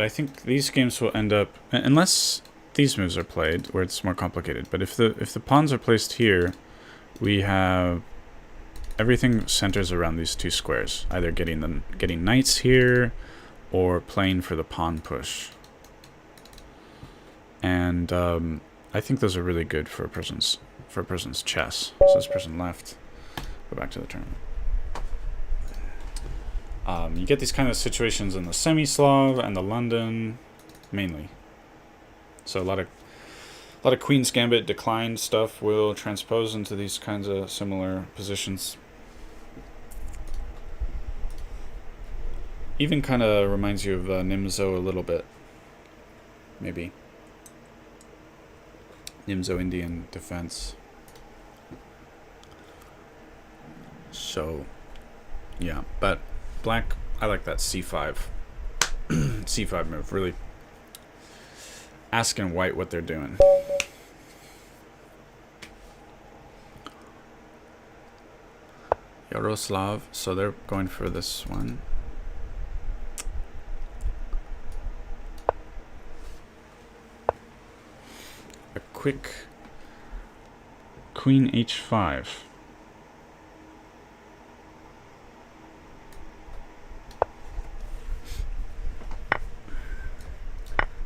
I think these games will end up, unless these moves are played, where it's more complicated. But if the pawns are placed here, we have everything centers around these 2 squares, either getting knights here or playing for the pawn push. And I think those are really good for a person's chess. So this person left. Go back to the tournament. You get these kind of situations in the semi-Slav and the London, mainly. So a lot of Queen's Gambit declined stuff will transpose into these kinds of similar positions. Even kind of reminds you of Nimzo a little bit, maybe. Nimzo Indian defense. So, yeah, but black, I like that c5 c5 move, really asking white what they're doing. Yaroslav, so they're going for this one. A quick queen h5.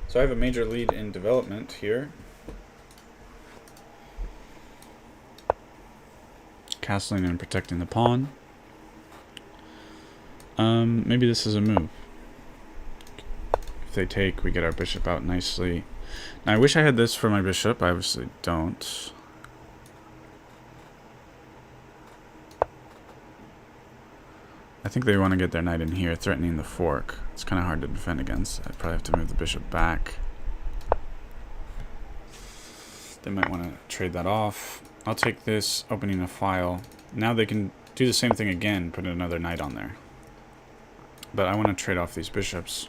So I have a major lead in development here. Castling and protecting the pawn. Maybe this is a move. If they take, we get our bishop out nicely. Now I wish I had this for my bishop. I obviously don't. I think they want to get their knight in here, threatening the fork. It's kind of hard to defend against. I'd probably have to move the bishop back. They might want to trade that off. I'll take this, opening a file. Now they can do the same thing again, put another knight on there. But I want to trade off these bishops.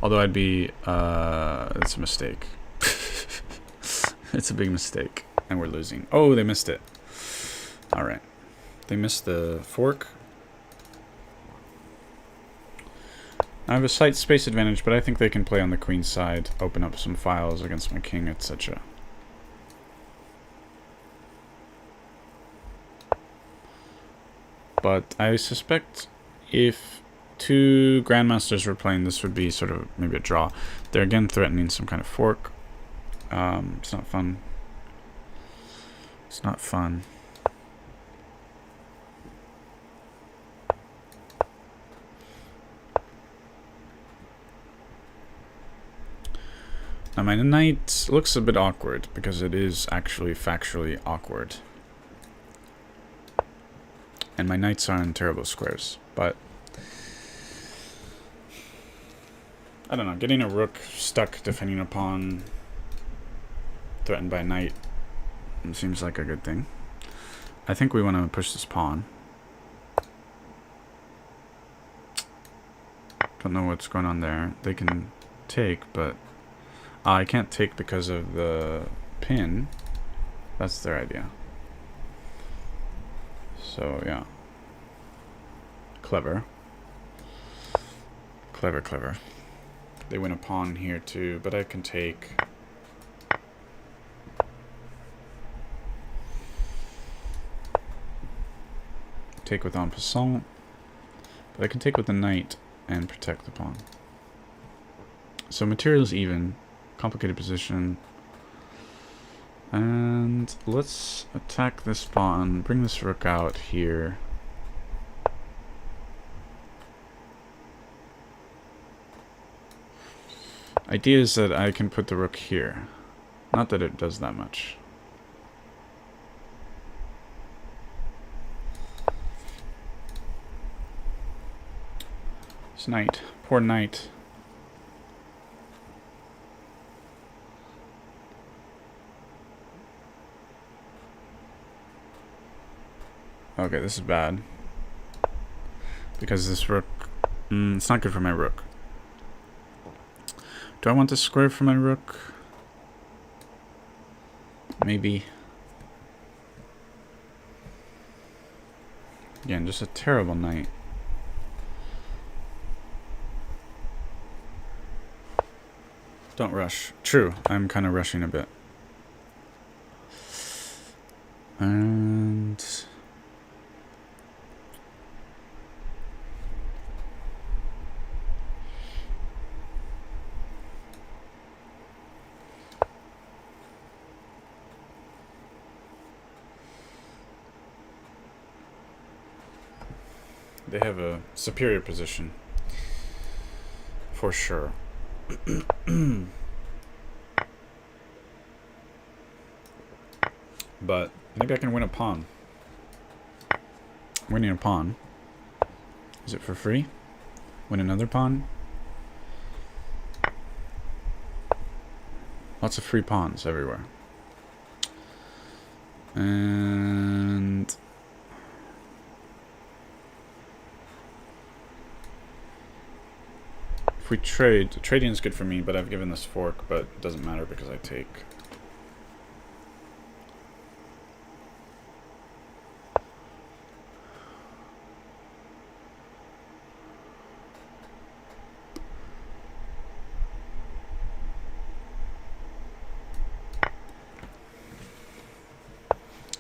Although I'd be... it's a mistake. It's a big mistake. And we're losing. Oh, they missed it. Alright. They missed the fork. I have a slight space advantage, but I think they can play on the queen's side, open up some files against my king, etc. But I suspect if two grandmasters were playing, this would be sort of maybe a draw. They're again threatening some kind of fork. It's not fun. It's not fun. Now my knight looks a bit awkward because it is actually factually awkward. And my knights are in terrible squares, but I don't know, getting a rook stuck defending a pawn threatened by a knight seems like a good thing. I think we want to push this pawn. Don't know what's going on there. They can take, but I can't take because of the pin. That's their idea. So, yeah. Clever. Clever, clever. They win a pawn here too, but I can take. Take with en passant. But I can take with the knight and protect the pawn. So material's even. Complicated position. And let's attack this pawn. Bring this rook out here. Idea is that I can put the rook here. Not that it does that much. This knight. Poor knight. Okay, this is bad. Because this rook... it's not good for my rook. Do I want this square for my rook? Maybe. Again, just a terrible knight. Don't rush. True, I'm kind of rushing a bit. And... they have a superior position, for sure. But maybe I can win a pawn. Winning a pawn. Is it for free? Win another pawn? Lots of free pawns everywhere. And... if we trade, trading is good for me, but I've given this fork, but it doesn't matter because I take.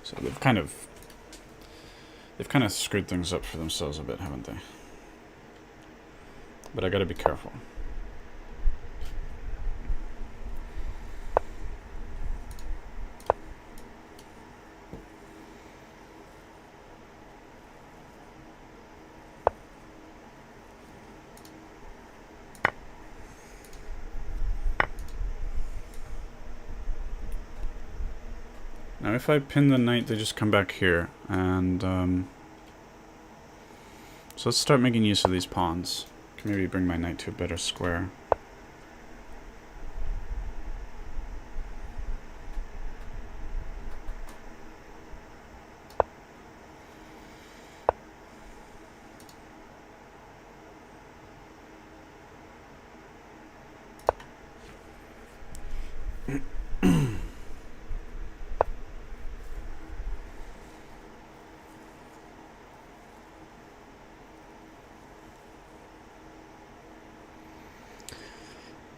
So they've kind of screwed things up for themselves a bit, haven't they? But I gotta be careful. Now if I pin the knight, they just come back here, and so let's start making use of these pawns. Maybe bring my knight to a better square. They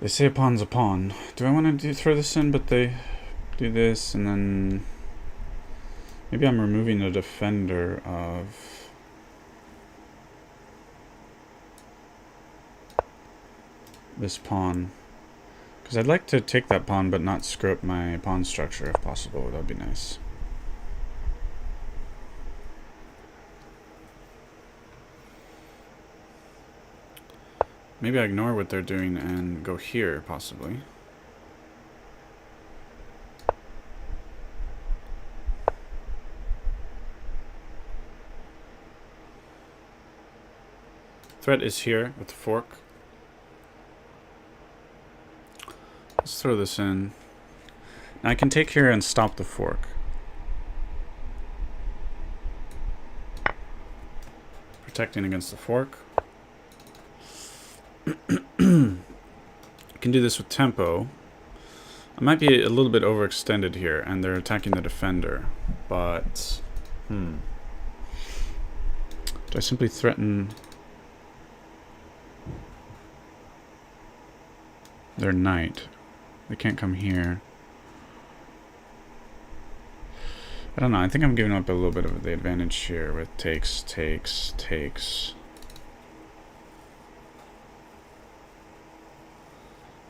say a pawn's a pawn. Do I want to throw this in, but they do this, and then maybe I'm removing a defender of this pawn. Because I'd like to take that pawn, but not screw up my pawn structure if possible. That would be nice. Maybe I ignore what they're doing and go here, possibly. Threat is here with the fork. Let's throw this in. Now I can take here and stop the fork. Protecting against the fork. I can do this with tempo. I might be a little bit overextended here, and they're attacking the defender. But, do I simply threaten their knight? They can't come here. I don't know. I think I'm giving up a little bit of the advantage here with takes, takes, takes.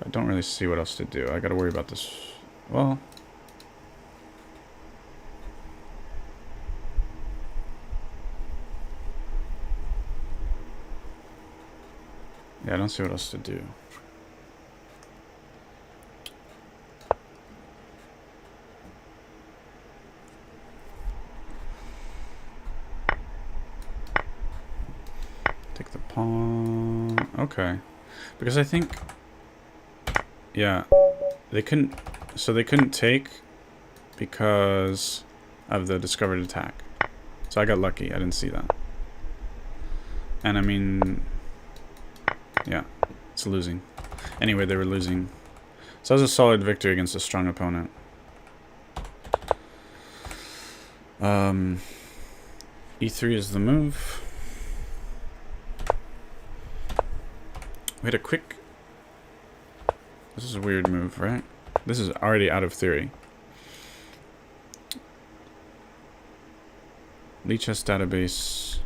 I don't really see what else to do. I gotta worry about this. Well, yeah, I don't see what else to do. Take the pawn. Okay. Because I think, yeah, they couldn't, so they couldn't take because of the discovered attack. So I got lucky. I didn't see that. And I mean, yeah, it's losing. Anyway, they were losing. So that was a solid victory against a strong opponent. E3 is the move. We had a quick... This is a weird move, right? This is already out of theory. Lichess database.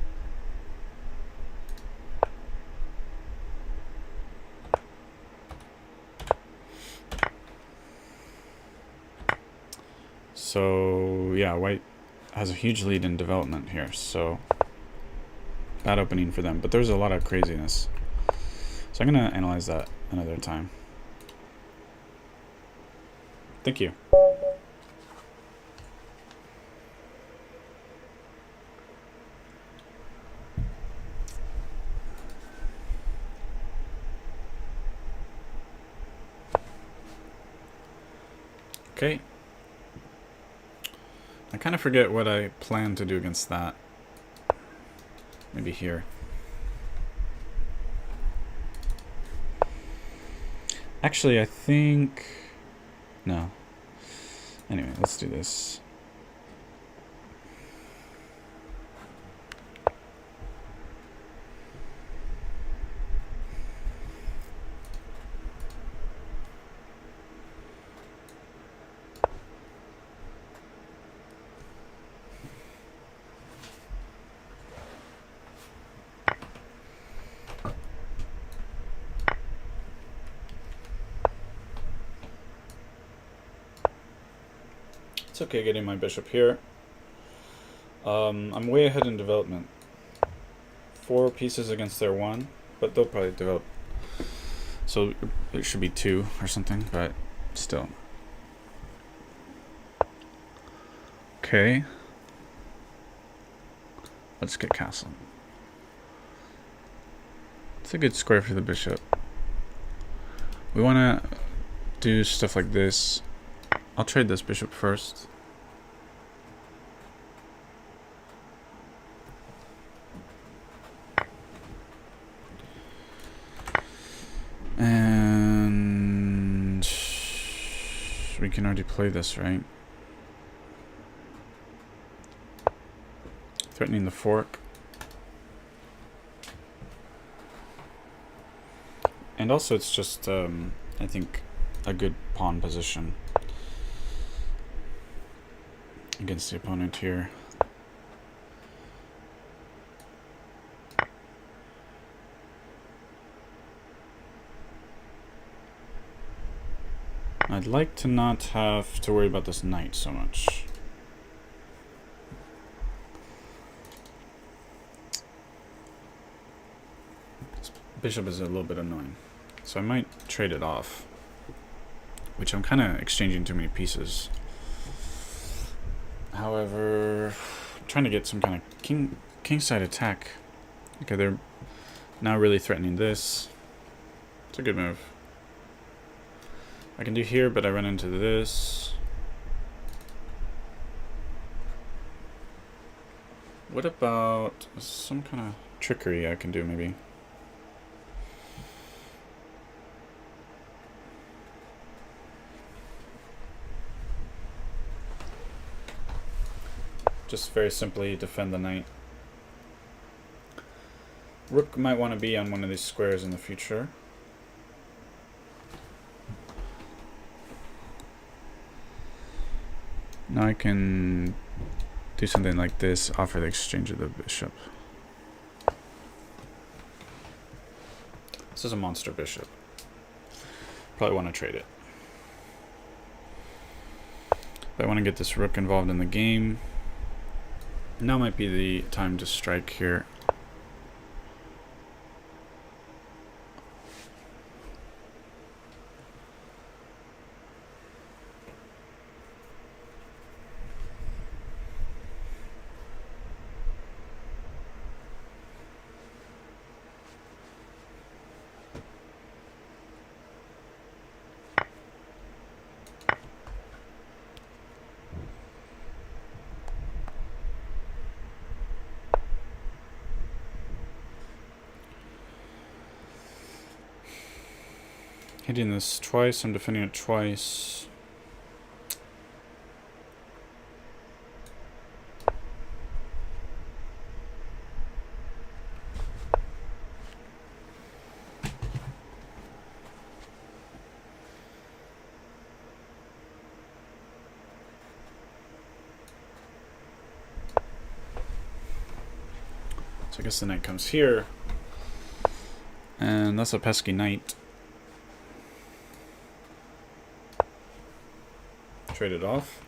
So, yeah, white has a huge lead in development here, so bad opening for them. But there's a lot of craziness. So I'm going to analyze that another time. Thank you. Okay. I kind of forget what I plan to do against that. Maybe here. Actually, I think... No. Anyway, let's do this. It's okay getting my bishop here. I'm way ahead in development. 4 pieces against their 1, but they'll probably develop. So it should be 2 or something, but still. Okay. Let's get castle. It's a good square for the bishop. We want to do stuff like this. I'll trade this bishop first. And So we can already play this, right? Threatening the fork. And also it's just, I think, a good pawn position against the opponent here. I'd like to not have to worry about this knight so much. This bishop is a little bit annoying. So I might trade it off, which I'm kind of exchanging too many pieces. However, I'm trying to get some kind of kingside attack. Okay, they're now really threatening this. It's a good move. I can do here, but I run into this. What about some kind of trickery I can do, maybe? Just very simply defend the knight. Rook might want to be on one of these squares in the future. Now I can do something like this, offer the exchange of the bishop. This is a monster bishop. Probably want to trade it. But I want to get this rook involved in the game. Now might be the time to strike here. Hitting this twice, I'm defending it twice. So I guess the knight comes here. And that's a pesky knight. Trade it off.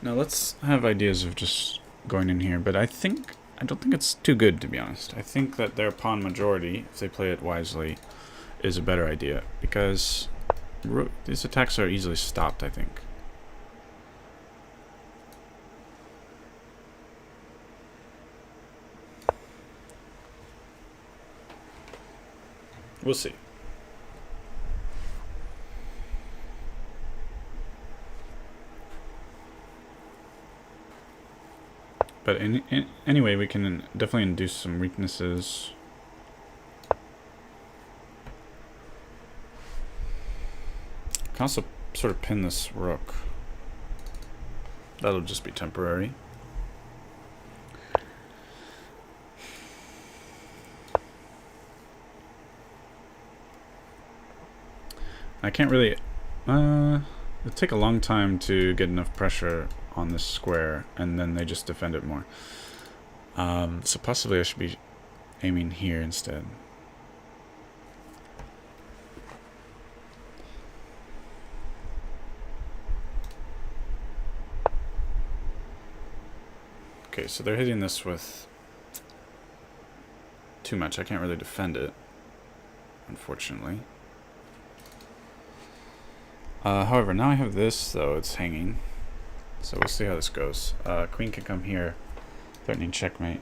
Now let's have ideas of just going in here, but I don't think it's too good, to be honest. I think that their pawn majority, if they play it wisely, is a better idea, because these attacks are easily stopped, I think. We'll see. But anyway, we can definitely induce some weaknesses. Can also sort of pin this rook. That'll just be temporary. I can't really... it'll take a long time to get enough pressure on this square, and then they just defend it more. So possibly I should be aiming here instead. Okay, so they're hitting this with too much. I can't really defend it, unfortunately. However, now I have this, though, it's hanging. So we'll see how this goes. Queen can come here, threatening checkmate.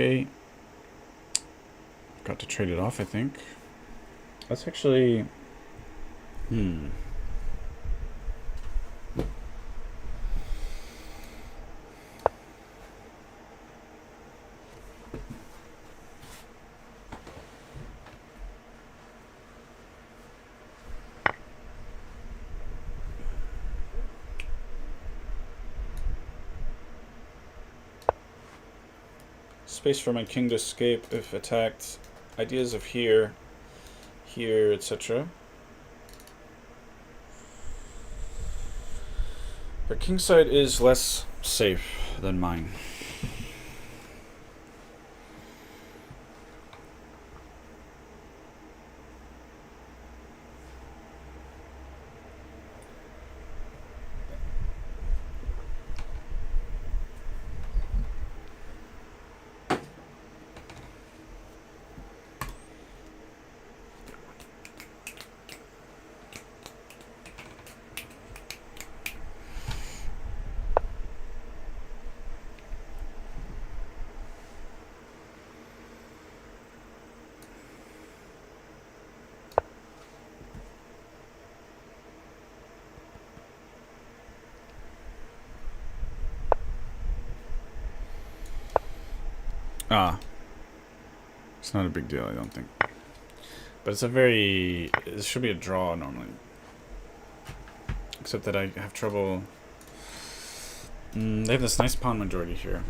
Okay. Got to trade it off, I think. That's actually... Space for my king to escape if attacked. Ideas of here, etc. But kingside is less safe than mine. It's not a big deal, I don't think. But it's a very... This should be a draw normally. Except that I have trouble... they have this nice pawn majority here.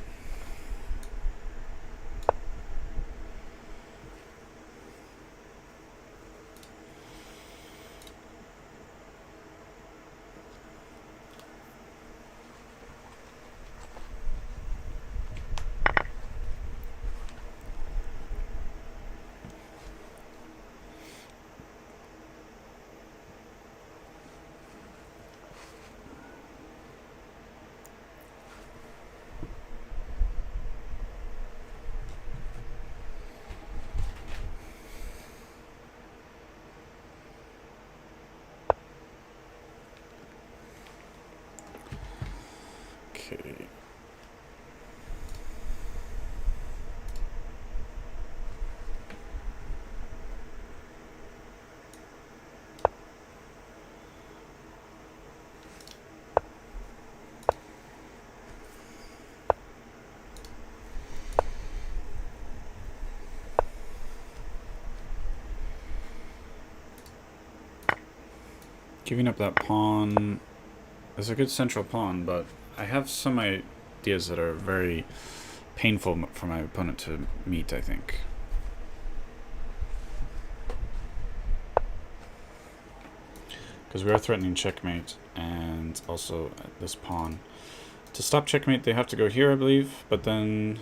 Okay. Giving up that pawn is a good central pawn, but I have some ideas that are very painful for my opponent to meet, I think. Because we are threatening checkmate, and also this pawn. To stop checkmate, they have to go here, I believe, but then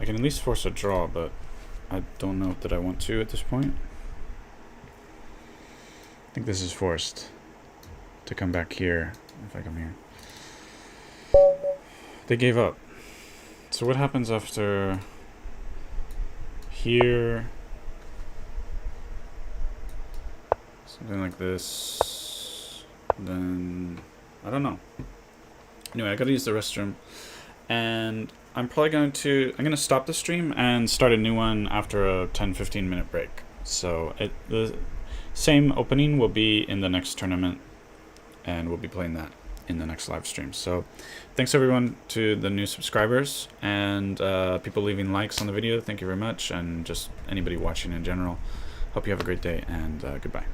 I can at least force a draw, but I don't know that I want to at this point. I think this is forced to come back here, if I come here. They gave up. So what happens after here? Something like this. Then, I don't know. Anyway, I gotta use the restroom. And I'm probably going to, I'm gonna stop the stream and start a new one after a 10-15 minute break. So the same opening will be in the next tournament, and we'll be playing that in the next live stream. So thanks everyone to the new subscribers and people leaving likes on the video. Thank you very much, and just anybody watching in general. Hope you have a great day, and goodbye.